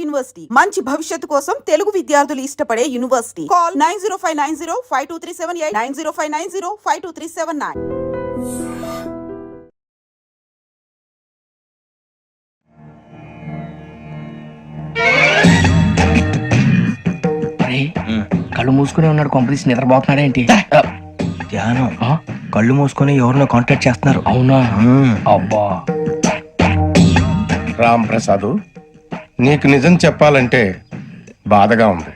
University మంచి భవిష్యత్తు కోసం తెలుగు విద్యార్థులు ఇష్టపడే యూనివర్సిటీ. కాల్ 9059052378 9059052379. కళ్ళు మూసుకునే ఉన్నాడు, కొంపదీసి నిద్రపోతున్నాడు ఏంటి? ధ్యానం. కళ్ళు మూసుకొని ఎవరినో కాంటాక్ట్ చేస్తున్నారు. అవునా? అబ్బా రామ్ ప్రసాద్, నీకు నిజం చెప్పాలంటే బాధగా ఉంది,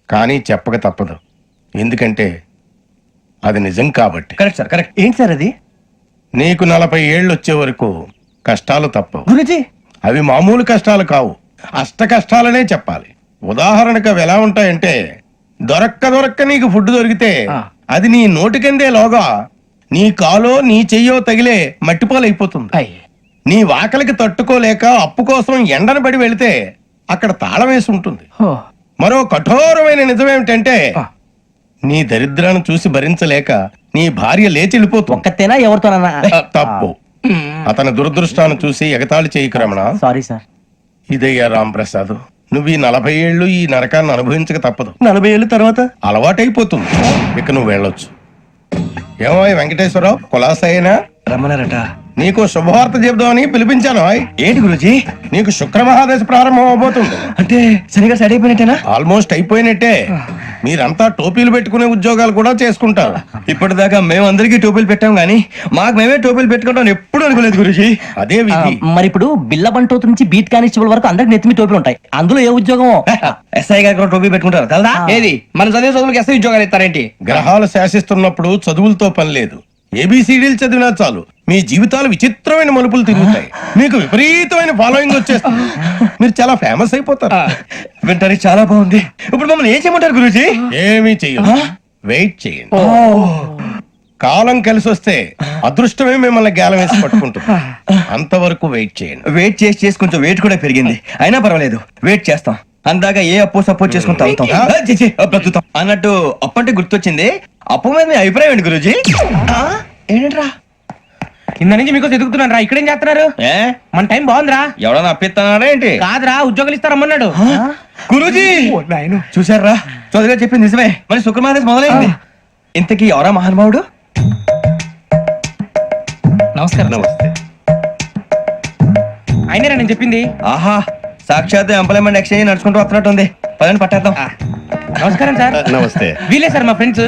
కానీ చెప్పక తప్పదు. ఎందుకంటే అది నిజం కాబట్టి. Correct sir, correct. ఏంటి సార్ అది? నీకు 40 ఏళ్ళు వచ్చే వరకు కష్టాలు తప్పవు గురుజీ. అవి మామూలు కష్టాలు కావు, అష్ట కష్టాలనే చెప్పాలి. ఉదాహరణకు అవి ఎలా ఉంటాయంటే, దొరక్క నీకు ఫుడ్ దొరికితే అది నీ నోటికందే లోగా నీ కాలో నీ చెయ్యో తగిలే మట్టిపాలైపోతుంది. నీ వాకలికి తట్టుకోలేక అప్పు కోసం ఎండను పడి వెళితే అక్కడ తాళం వేసి ఉంటుంది. మరో కఠోరమైన నిజమేమిటంటే, నీ దరిద్రాన్ని చూసి భరించలేక నీ భార్య లేచి వెళ్ళిపోతుంది. ఒక్కతేనా ఎవరితోనన్నా? తప్పు. అతని దురదృష్టాన్ని చూసి ఎగతాళి చేయకు రమణ. Sorry sir. ఇదయ్యా రాంప్రసాద్, నువ్వు ఈ 40 ఏళ్ళు ఈ నరకాన్ని అనుభవించక తప్పదు. 40 ఏళ్ళ తర్వాత అలవాటైపోతుంది. ఇక నువ్వు వెళ్ళొచ్చు. ఏమో వెంకటేశ్వరరావు, కులాసైనా రమ్మన్నారట. నీకు శుభవార్త చెబుదామని పిలిపించాను. ఏంటి గురుజీ? నీకు శుక్ర మహాదశ ప్రారంభం అవబోతుంది. అంటే సరిగా సెట్ అయిపోయినట్టేనా? ఆల్మోస్ట్ అయిపోయినట్టే. మీరంతా టోపీలు పెట్టుకునే ఉద్యోగాలు కూడా చేసుకుంటారు. ఇప్పటిదాకా మేమందరికీ టోపీలు పెట్టాం గానీ మాకు మేమే టోపీలు పెట్టుకుంటాం ఎప్పుడు అనుకోలేదు గురుజీ. అదే విధి. మరి ఇప్పుడు బిల్ల బంటోతు నుంచి బీట్ కానిస్టేబుల్ వరకు అందరికి నెత్తిమి టోపీలు ఉంటాయి. అందులో ఏ ఉద్యోగం? ఎస్ఐ గారు కూడా టోపీ పెట్టుకుంటారు తెలదా? ఏది మన చదివే చదువులకు ఎస్ఐ ఉద్యోగాలు ఇస్తారేంటి? గ్రహాలు శాసిస్తున్నప్పుడు చదువులతో పని లేదు. ఏబిసిడీలు చదివినా చాలు మీ జీవితాలు విచిత్రమైన మలుపులు తిరుగుతాయి. మీకు విపరీతమైన ఫాలోయింగ్ వచ్చేస్తుంది. మీరు చాలా ఫేమస్ అయిపోతారు. వింటానికి చాలా బాగుంది. ఇప్పుడు మమ్మల్ని ఏం చేయమంటారు గురూజీ? ఏమీ చెయ్యదు, వెయిట్ చేయండి. కాలం కలిసి వస్తే అదృష్టమే మిమ్మల్ని గేలం వేసి పట్టుకుంటుంది. అంతవరకు వెయిట్ చేయండి. వెయిట్ చేసి కొంచెం వెయిట్ కూడా పెరిగింది. అయినా పర్వాలేదు, వెయిట్ చేస్తాం. అందాక ఏ అప్పు సపోర్ట్ చేసుకుని తాగుతాం, బ్రతుకుతాం అన్నట్టు. అప్పు అంటే గుర్తొచ్చింది. అప్పు మీద మీ అభిప్రాయం ఏంటి గురూజీ? ఏంటరా కింద నుంచి మీకు ఎదుగుతున్నాను రా. ఇక్కడేం చేస్తున్నారు? మన టైం బాగుందిరా. ఎవడన్నా అప్పిస్తున్నారా ఏంటి? కాదురా, ఉద్యోగాలు ఇస్తారమ్మన్నాడు గురూజీ. చూసారా, చదువుగా చెప్పింది నిజమే. మరి శుక్రమాదేశ్ మొదలైంది. ఇంతకీ ఎవరా మహానుభావుడు? నమస్కారం. నమస్తే. అయినరా నేను చెప్పింది? ఆహా, సాక్షాత్ ఎంప్లాయ్మెంట్ ఎక్స్చేంజ్ నడుచుకుంటూ వస్తున్నట్టు ఉంది. పదండి పట్టేద్దాం. నమస్కారం సార్. నమస్తే. వీలే సార్ మా ఫ్రెండ్స్.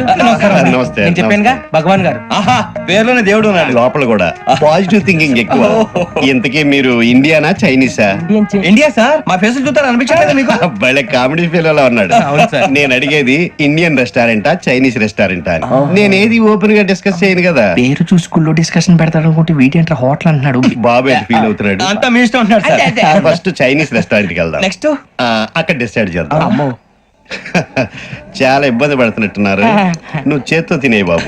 నమస్తే. నేను చెప్పానుగా, భగవాన్ గారు. ఆహా, పేరులోనే దేవుడు ఉన్నాడు. లోపల కూడా పాజిటివ్ థింకింగ్ ఎక్కువ. ఇంతకీ మీరు ఇండియానా చైనీసా? India sir. మా ఫేస్ చూస్తారు అనిపించలేదు మీకు? భలే కామెడీ ఫీల్ అలా ఉన్నాడు. నేను అడిగేది ఇండియన్ రెస్టారెంటా చైనీస్ రెస్టారెంటా అని. నేనేది ఓపెన్ గా డిస్కస్ చేయను కదా. పేరు చూసుకుల్లో డిస్కషన్ పెడతాడు అనుకుంటే వీటేంట్రా హోటల్ అంటున్నాడు. బాబు ఎట్ ఫీల్ అవుతున్నాడు. అంతా మీ ఇష్టం ఉంటున్నాడు సార్. ఫస్ట్ చైనీస్ రెస్టారెంట్ కి వెళ్దాం. నెక్స్ట్ అక్కడ డిసైడ్ చేద్దాం. చాలా ఇబ్బంది పడుతున్నట్టున్నారు. నువ్వు చేత్తో తినే బాబు.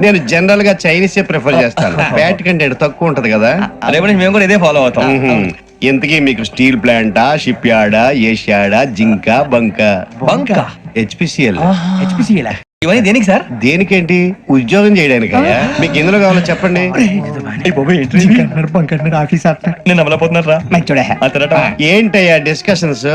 నేను జనరల్ గా చైనీసే ప్రిఫర్ చేస్తాను. ఫ్యాట్ కంటెంట్ తక్కువ ఉంటది కదా. రేపు నుంచి మేము కూడా ఇదే ఫాలో అవుతాం. ఇంతకీ మీకు స్టీల్ ప్లాంటా, షిప్ యార్డా, ఏషియాడా, జింక, బంకా? హెచ్పిసిఎల్. ఇవన్నీ దేనికి సార్? దేనికేంటి? ఉద్యోగం చేయడానికి. మీకు ఎందులో కావాలో చెప్పండి. నేను అమలపోతున్నారా? ఏంటయ్యా డిస్కషన్స్?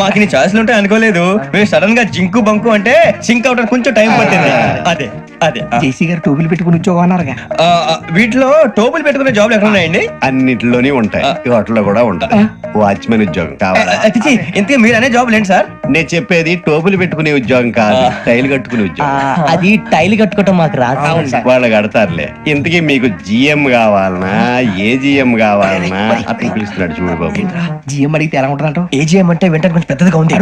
మాకు నీ ఛాయిస్లు ఉంటాయి అనుకోలేదు. మీరు సడన్ గా జింకు బంకు అంటే సింక్ అవడానికి కొంచెం టైం పట్టింది. అదే అదే జేసీ గారు టోపీలు పెట్టుకుని ఉద్యోగం అన్నారుగా. వీటిలో టోపులు పెట్టుకునే జాబ్లు ఎక్కడ ఉన్నాయండి? అన్నిటిలోనే ఉంటాయి, వాటిలో కూడా ఉంటాయి. వాచ్మెన్ ఉద్యోగం కావాలా? ఇంతకీ మీరు అనే జాబ్ ఏంటి సార్? నేను చెప్పేది టోపులు పెట్టుకునే ఉద్యోగం కాదు, టైల్ కట్టుకునే ఉద్యోగం. అది టైల్ కట్టుకోవటం మాకు రాదు. వాళ్ళు కడతారులే. ఇంతకీ మీకు జిఎం కావాలనా, ఏజిఎం కావాలనా? అట్లా పిలుస్తున్నాడు చూడు బాబు. జిఎం అడిగితే ఎలా ఉంటుందంట? ఏజీఎం అంటే వెంటనే కొంచెం పెద్దదిగా ఉంది.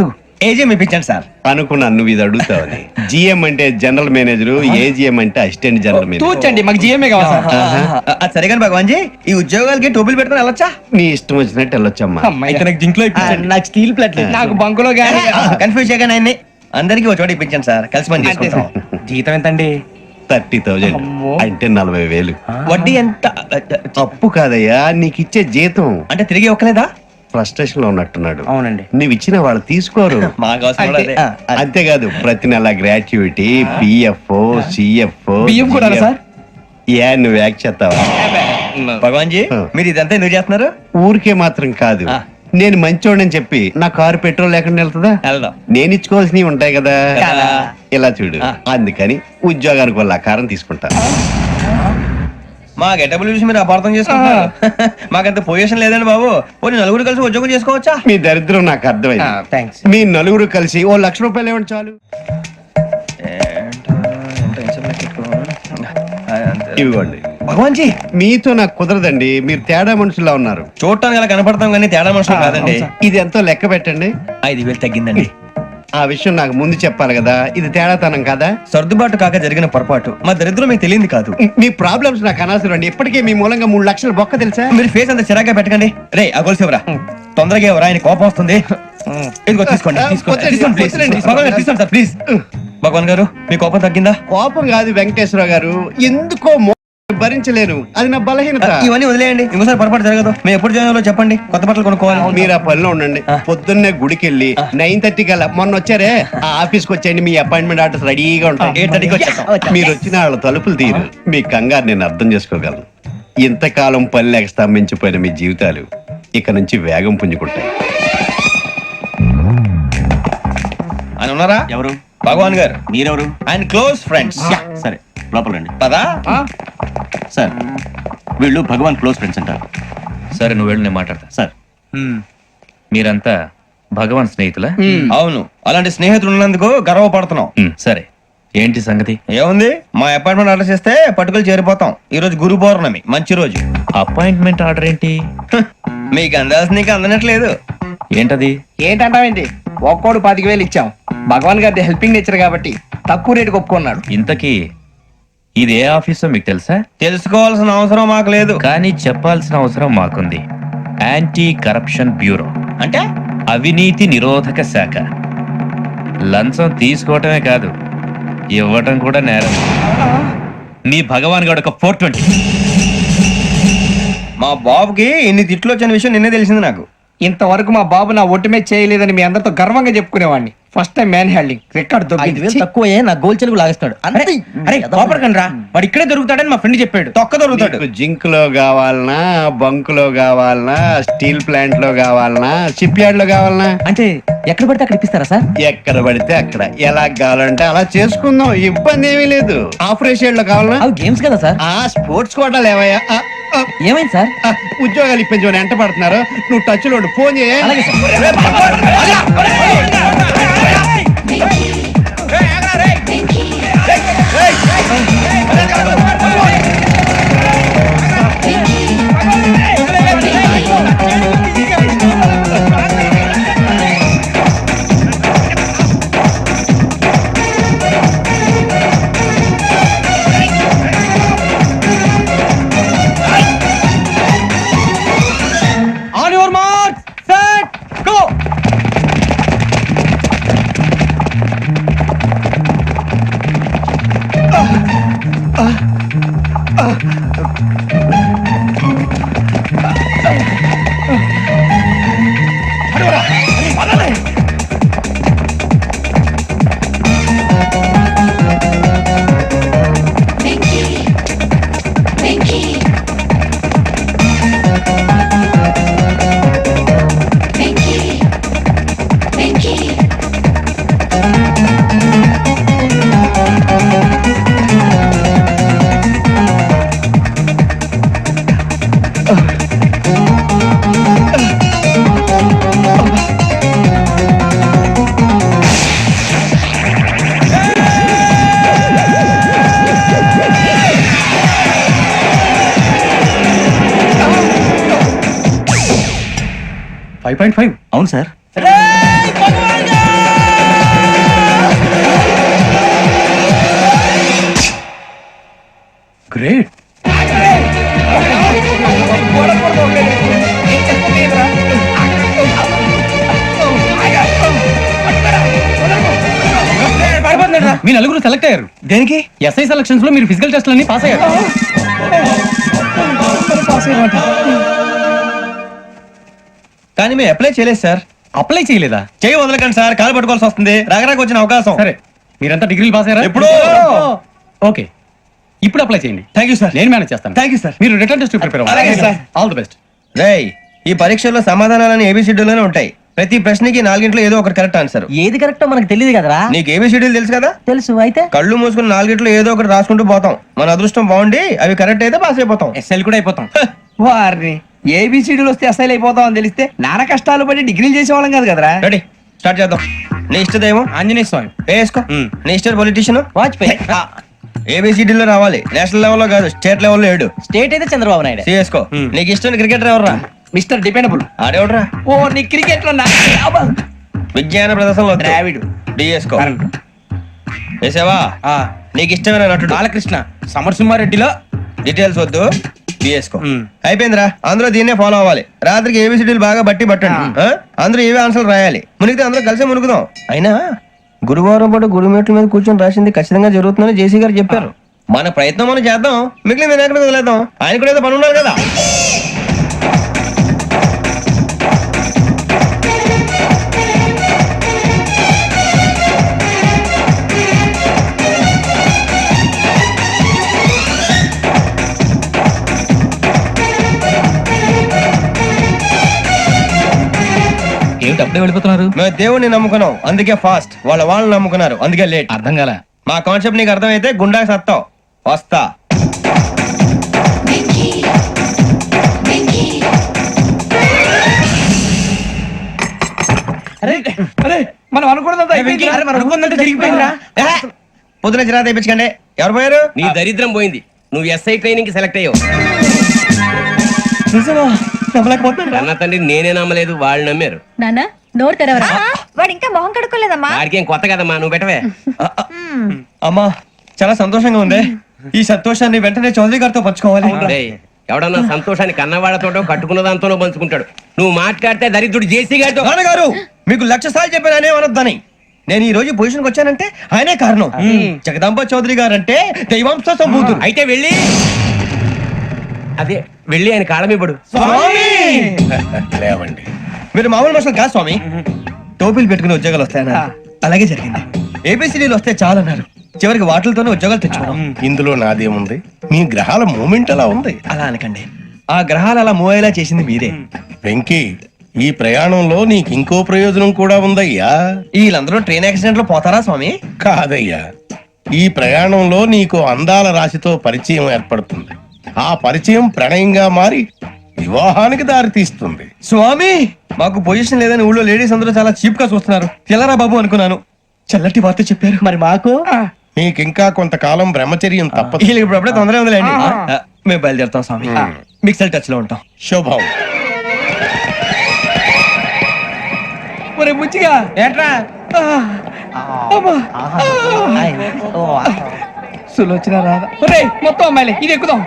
ఏజీఎం ఇప్పించండి సార్. అనుకున్నాను నువ్వు ఇది అడుగుతావని. జిఎం అంటే జనరల్ మేనేజర్, ఏజిఎం అంటే అసిస్టెంట్ జనరల్ మేనేజర్. తూచండి, మాకు జిఎంఏ కావాలి సార్. అది సరే కానీ భగవాన్ జీ, ఈ ఉద్యోగాలకి టోపులు పెట్టుకుని వెళ్ళొచ్చా? నీ ఇష్టం వచ్చినట్టు వెళ్ళొచ్చమ్మా. అయితే నాకు జింక్ లో నాకు స్టీల్ ప్లేట్ నాకు బంకులో గానీ. కన్ఫ్యూజ్ చేయగానే ఆయన్ని అందరికీ ఒక చోట ఇప్పించండి సార్. కలిసి పని చేసుకుంటాం. జీతం ఎంతండి? 30,000 అంటే 40,000. వడ్డీ ఎంత? అప్పు కాదయ్యా, నీకు ఇచ్చే జీతం. అంటే తిరిగి ఒక్కలేదా? ఫ్రస్ట్రేషన్ లో ఉన్నట్టున్నాడు. అవునండి. నువ్వు ఇచ్చిన వాళ్ళు తీసుకోరు. మాకు అవసరం కూడా అదే. అంతేకాదు ప్రతి నెల గ్రాట్యుటీ, పిఎఫ్, సిఎఫ్. బియ్యం కూడా సార్? ఏ నువ్వు యాక్ట్ చేస్తావా? భగవాన్ జీ, మీరు ఇదంతా ఎందుకు చేస్తున్నారు? ఊరికే మాత్రం కాదు, నేను మంచోడని చెప్పి నా కారు పెట్రోల్ లేకుండా వెళ్తుందా? వెళ్దాం. నేను ఇచ్చుకోవాల్సినవి ఉంటాయి కదా. కదా. ఇలా చూడు, అందుకని ఉద్యోగానికి వాళ్ళ ఆకారం తీసుకుంటా. మా గెటబుల్ చూసి మీరు అపార్థం చేసుకుంటారు. మాకంత పొజిషన్ లేదండి బాబు. పోనీ నలుగురు కలిసి ఉద్యోగం చేసుకోవచ్చా? మీ దరిద్రం నాకు అర్థమైంది. థ్యాంక్స్. మీ నలుగురు కలిసి ఓ 1,00,000 రూపాయలు ఇవ్వండి చాలు. ఇవ్వండి. భగవాన్ జీ, మీతో నాకు కుదరదండి, మీరు తేడా మనుషుల్లా ఉన్నారు. చూడటానికి అలా కనపడతాం కానీ తేడా మనుషులు కాదండి. ఇది ఎంతో లెక్క పెట్టండి. 5,000 తగ్గిందండి. ఆ విషయం నాకు ముందు చెప్పాలి కదా, ఇది తేడాతనం కదా. సర్దుబాటు కాక జరిగిన పొరపాటు. మా దరిద్రం మీకు తెలియంది కాదు. మీ ప్రాబ్లమ్స్ నాకు అనవసరం అండి. ఇప్పటికే మీ మూలంగా 3,00,000 బొక్క తెలుసా? మీరు ఫేస్ అంత చిరాగ్గా పెట్టకండి. రే ఆ గొలుసు ఎవరా? తొందరగా ఎవరా? ఆయన కోపం వస్తుంది. ఇదిగో తీసుకోండి. వద్దండి, తీసుకోండి, please. వద్దండి. భగవాన్ గారు తీసుకోండి సార్, ప్లీజ్. భగవాన్ గారు మీ కోపం తగ్గిందా? కోపం కాదు వెంకటేశ్వర గారు, ఎందుకో భరించలేను, అది నా బలహీనత. ఇవన్నీ వదిలేయండి, ఇంకోసారి పొరపాటు జరగదు. మేము ఎప్పుడు జాయిన్ అవ్వాలో చెప్పండి, కొత్త బట్టలు కొనుక్కోవాలి. మీరు ఆ పనిలో ఉండండి. పొద్దున్నే గుడికి వెళ్ళి 9:30 కల్లా, మొన్న వచ్చారే ఆ ఆఫీస్కి వచ్చేయండి. మీ అపాయింట్మెంట్ ఆర్డర్స్ రెడీగా ఉంటాయి. 8:30కి వచ్చేస్తాం. మీరు వచ్చిన వాళ్ళ తలుపులు తీరు. మీ కంగారు నేను అర్థం చేసుకోగలను. ఇంతకాలం పని లేక స్తంభించిపోయిన మీ జీవితాలు ఇక నుంచి వేగం పుంజుకుంటాయి. ఆయన ఉన్నారా? ఎవరు? భగవాన్ గారు. మీరెవరు? ఆయన క్లోజ్ ఫ్రెండ్స్. సరే, లోపల రండి. పదా? సార్, వీళ్ళు భగవాన్ క్లోజ్ ఫ్రెండ్స్ అంటారు. సరే నువ్వు వెళ్ళు, నేను మాట్లాడతా. సార్, మీరంతా భగవాన్ స్నేహితులా? అవును, అలాంటి స్నేహితులు ఉన్నందుకు గర్వపడుతున్నాం. సరే, ఏంటి సంగతి? ఏముంది, మా అపాయింట్మెంట్ ఆర్డర్ చేస్తే పట్టుకులు చేరిపోతాం. ఈ రోజు గురు పౌర్ణమి, మంచి రోజు. అపాయింట్మెంట్ ఆర్డర్ ఏంటి? మీకు అందాల్సిన నీకు అందనట్లేదు. ఏంటది? ఏంటంటావేంటి? ఒక్కోడు 10,000 ఇచ్చాం. భగవాన్ గారి హెల్పింగ్ నేచర్ కాబట్టి తక్కువ రేటుకి ఒప్పుకున్నాడు. ఇంతకీ ఇది ఏ ఆఫీసో మీకు తెలుసా? తెలుసుకోవాల్సిన అవసరం మాకు లేదు. కానీ చెప్పాల్సిన అవసరం మాకుంది. యాంటీ కరప్షన్ బ్యూరో, అంటే అవినీతి నిరోధక శాఖ. లంచం తీసుకోవటమే కాదు, ఇవ్వటం కూడా నేరం. మీ భగవాన్ గారు ఒక 420. మా బాబుకి ఎన్ని తిట్లు వచ్చిన విషయం నిన్నే తెలిసింది నాకు. ఇంతవరకు మా బాబు నా ఒట్టుమే చేయలేదని మీ అందరితో గర్వంగా చెప్పుకునేవాడిని. First time man handing record 5,000 తక్కువే, నా గోల్ చెలుగు లాగేస్తున్నాడు. అంతే. అరే కోపడకండి రా, వాడు ఇక్కడే దొరుకుతాడని మా ఫ్రెండ్ చెప్పాడు. తొక్క దొరుకుతాడు. మీకు జింక్ లో కావాలనా, బంక్ లో కావాలనా, స్టీల్ ప్లాంట్ లో కావాలనా, షిప్ యార్డ్ లో కావాలనా? అంటే ఎక్కడ పడితే అక్కడ ఇప్పిస్తారా సార్? ఎక్కడ పడితే అక్కడ, ఎలా కావాలంటే అలా చేసుకుందాం, ఇబ్బంది ఏమీ లేదు. ఆపరేషన్ లో కావాలనా? అవి గేమ్స్ కదా సార్. ఆ స్పోర్ట్స్ కోటా లేవయ్యా. ఏమైంది సార్? ఉద్యోగాలు ఇప్పించమని ఎంట పడుతున్నారు. నువ్వు టచ్ లో ఉండు, ఫోన్ చేయ. అలాగే sir. On your mark, set, go. అవును సార్. గ్రేట్. మీ నలుగురు సెలెక్ట్ అయ్యారు. దేనికి? ఎస్ఐ సెలక్షన్స్ లో మీరు ఫిజికల్ టెస్ట్ అన్ని పాస్ అయ్యారు. కానీ మేము అప్లై చేయలేదు సార్. అప్లై చేయలేదా? చేయి వదలకండి సార్, కాలు పట్టుకోవాల్సి వస్తుంది. రాగరాకు వచ్చిన అవకాశం. సరే, మీరంతా డిగ్రీలు పాస్ అయ్యారా? ఎప్పుడో. ఓకే, ఇప్పుడు అప్లై చేయండి. Thank you sir. నేను మేనేజ్ చేస్తాను. Thank you sir. మీరు రిటర్న్ టెస్ట్ ప్రిపేర్ అలాగే సార్. All the best. రేయ్, ఈ పరీక్షల్లో సమాధానాలని ఏబిసిడ్యూల్లోనే ఉంటాయి. ప్రతి ప్రశ్నకి 4 ఏదో ఒకటి కరెక్ట్ ఆన్సర్. ఏది కరెక్టో మనకు తెలియదు కదరా. నీకు ఏబిసిడ్యూల్ తెలుసు కదా. తెలుసు. అయితే కళ్ళు మూసుకుని 4 ఏదో ఒకటి రాసుకుంటూ పోతాం. మన అదృష్టం బాగుండి అవి కరెక్ట్ అయితే పాస్ అయిపోతాం. ఎస్ఎల్ కూడా అయిపోతాం. వారిని ఏబిసిడీలు వస్తే ఎస్ఐలు అయిపోతాం అని తెలిస్తే నాన్న కష్టాలు పడి డిగ్రీలు చేసేవాళ్ళం కాదు కదరా. రెడీ, స్టార్ట్ చేద్దాం. నీ ఇష్టదేమో ఆంజనేయ స్వామి. వేసుకో. నీ ఇష్ట పొలిటీషియన్ వాజ్పేయి. ఏబిసిడీలో రావాలి, నేషనల్ లెవెల్లో కాదు, స్టేట్ లెవెల్లో 7. స్టేట్ అయితే చంద్రబాబు నాయుడు. సిఎస్కో. నీకు ఇష్టం క్రికెటర్ ఎవర్రా? Mister dependable. ఆడేవడరా? ఓ నీ క్రికెట్ లో విజ్ఞాన ప్రదర్శనలో ద్రావిడు. డిఎస్కో. వేసావా? నీకు ఇష్టమైన నటుడు? బాలకృష్ణ. సమరసింహారెడ్డిలో డీటెయిల్స్ వద్దు, డిఎస్కో. అయిపోయిందిరా. అందరూ దీన్నే ఫాలో అవ్వాలి. రాత్రికి ఏబిసిడీలు బాగా పట్టండి. అందరూ ఏవే ఆన్సర్లు రాయాలి. మునిగితే అందరూ కలిసి మునుగుదాం. అయినా గురువారం పాటు గురుమేట్ల మీద కూర్చొని రాసింది ఖచ్చితంగా జరుగుతుందని జేసీ గారు చెప్పారు. మన ప్రయత్నం మనం చేద్దాం, మిగిలిన వినాయకుడు వదిలేద్దాం. ఆయన కూడా ఏదో పని ఉండాలి కదా. ఏమిటి అప్పుడే వెళ్ళిపోతున్నారు? మేము దేవుడిని నమ్ముకున్నాం, అందుకే ఫాస్ట్. వాళ్ళని నమ్ముకున్నారు, అందుకే లేట్. అర్థం కాల. మా కాన్సెప్ట్ నీకు అర్థమైతే గుండా సత్తావు. వస్తా. మనం అనుకున్నదంతా తిరిగిపోయిందిరా. పొద్దున చిరా తెప్పించకండి. ఎవరు పోయారు? నీ దరిద్రం పోయింది. నువ్వు ఎస్ఐ ట్రైనింగ్ కి సెలెక్ట్ అయ్యావు. అన్న తండ్రి నేనే నమ్మలేదు, వాళ్ళు నమ్మారు. నానా నోరు తెరవరా. వాడు ఇంకా మొహం కడుక్కోలేదమ్మా. వాడికి ఏం కొత్త కదమ్మా, నువ్వు పెట్టవే. అమ్మా చాలా సంతోషంగా ఉంది. ఈ సంతోషాన్ని వెంటనే చౌదరి గారితో పంచుకోవాలి. డేయ్, ఎవడన్నా సంతోషాన్ని కన్నవాళ్లతోటో కట్టుకున్న దాంతోనో పంచుకుంటాడు. నువ్వు మాట్లాడితే దరిద్రుడు జేసీ గారితో. నాన్నగారు మీకు 1,00,000 సార్లు చెప్పాను అనే అనొద్దని. నేను ఈ రోజు పొజిషన్కి వచ్చానంటే ఆయనే కారణం. జగదాంబ చౌదరి గారు అంటే దైవాంశ సంభూతుడు. అయితే వెళ్ళి అదే వెళ్ళి ఆయన కాళమివ్వడు. లేవండి. మీరు మామూలు మనుషులు కాదు స్వామి. టోపీలు పెట్టుకుని ఉద్యోగాలు వస్తాయన్నారు, అలాగే జరిగింది. ఏబిసిడీలు వస్తే చాలన్నారు, చివరికి వాటిలతోనే ఉద్యోగాలు తెచ్చుకున్నాం. ఇందులో నాదేముంది? మీ గ్రహాల మూమెంట్ అలా ఉంది. అలా అనకండి, ఆ గ్రహాలు అలా మూవ్ అయ్యేలా చేసింది మీరే. వెంకీ, ఈ ప్రయాణంలో నీకు ఇంకో ప్రయోజనం కూడా ఉందయ్యా. వీళ్ళందరూ ట్రైన్ యాక్సిడెంట్ లో పోతారా స్వామి? కాదయ్యా, ఈ ప్రయాణంలో నీకు అందాల రాశితో పరిచయం ఏర్పడుతుంది. ఆ పరిచయం ప్రణయంగా మారి వివాహానికి దారి తీస్తుంది. స్వామి మాకు పొజిషన్ లేదని ఊళ్ళో లేడీస్ అందరూ చాలా చీప్ గా చూస్తున్నారు. తెల్లరా బాబు అనుకున్నాను, చల్లటి వార్త చెప్పారు. మరి మాకు నీకింకా కొంతకాలం బ్రహ్మచర్యం తప్పదు. వీళ్ళకి ఇప్పుడు అప్పుడే తొందరగా ఉందిలేండి. మేము బయలుదేరుతాం స్వామి, మిక్సెల్ టచ్ లో ఉంటాం. శుభం. ఒరే బుచ్చిగా ఏట్రా సులోచన రాదా. ఒరే మొత్తం అమ్మాయిలే, ఇది ఎక్కుదాం.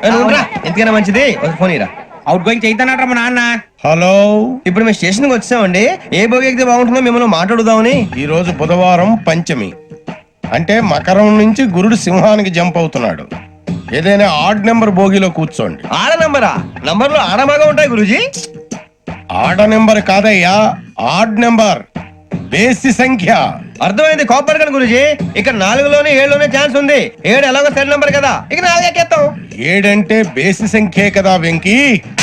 ఎందుకైనా మంచిది ఒక ఫోన్ ఇరా. అవుట్ గోయింగ్ చేద్దానట్రా మా నాన్న. హలో, ఇప్పుడు మేము స్టేషన్ కి వచ్చామండి. ఏ బోగి ఎక్కితే బాగుంటుందో మిమ్మల్ని మాట్లాడుదామని. ఈ రోజు బుధవారం పంచమి, అంటే మకరం నుంచి గురుడు సింహానికి జంప్ అవుతున్నాడు. ఏదైనా ఆడ్ నెంబర్ బోగిలో కూర్చోండి. ఆడ నంబరా? నంబర్లు ఆడమాగా ఉంటాయి గురూజీ. ఆడ నెంబర్ కాదయ్యా, ఆడ్ నెంబర్, బేసి సంఖ్య. అర్థమైంది, కోపడకండి గురూజీ. ఇక్కడ 4లోనే 7లోనే ఛాన్స్ ఉంది. 7 ఎలాగో సెడ్ నంబర్ కదా, ఇక 4 ఎక్కేస్తాం. 7 అంటే బేసి సంఖ్యే కదా వెంకీ.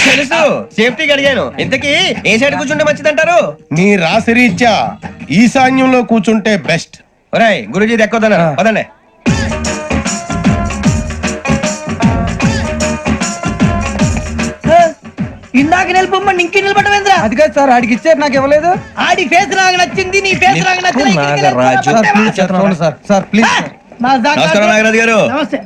తెలుసు, సేఫ్టీకి అడిగాను. ఇంతకీ ఏ సైడ్ కూర్చుంటే మంచిదంటారు? నీ రాశి రీత్యా ఈశాన్యంలో కూర్చుంటే బెస్ట్. ఒరాయ్ గురూజీ దెక్కొద్దన్నారు, పదండి. ఇందాక నిలబొమ్మని ఇంకే నిలబడమేంద్రా. అది కాదు సార్, ఆడికి ఇచ్చారు నాకు ఇవ్వలేదు. ఆడి ఫేస్ నాకు నచ్చింది, నీ ఫేస్ నాకు నచ్చింది. Sir please. నమస్కారం నాగరాజు గారు. నమస్తే.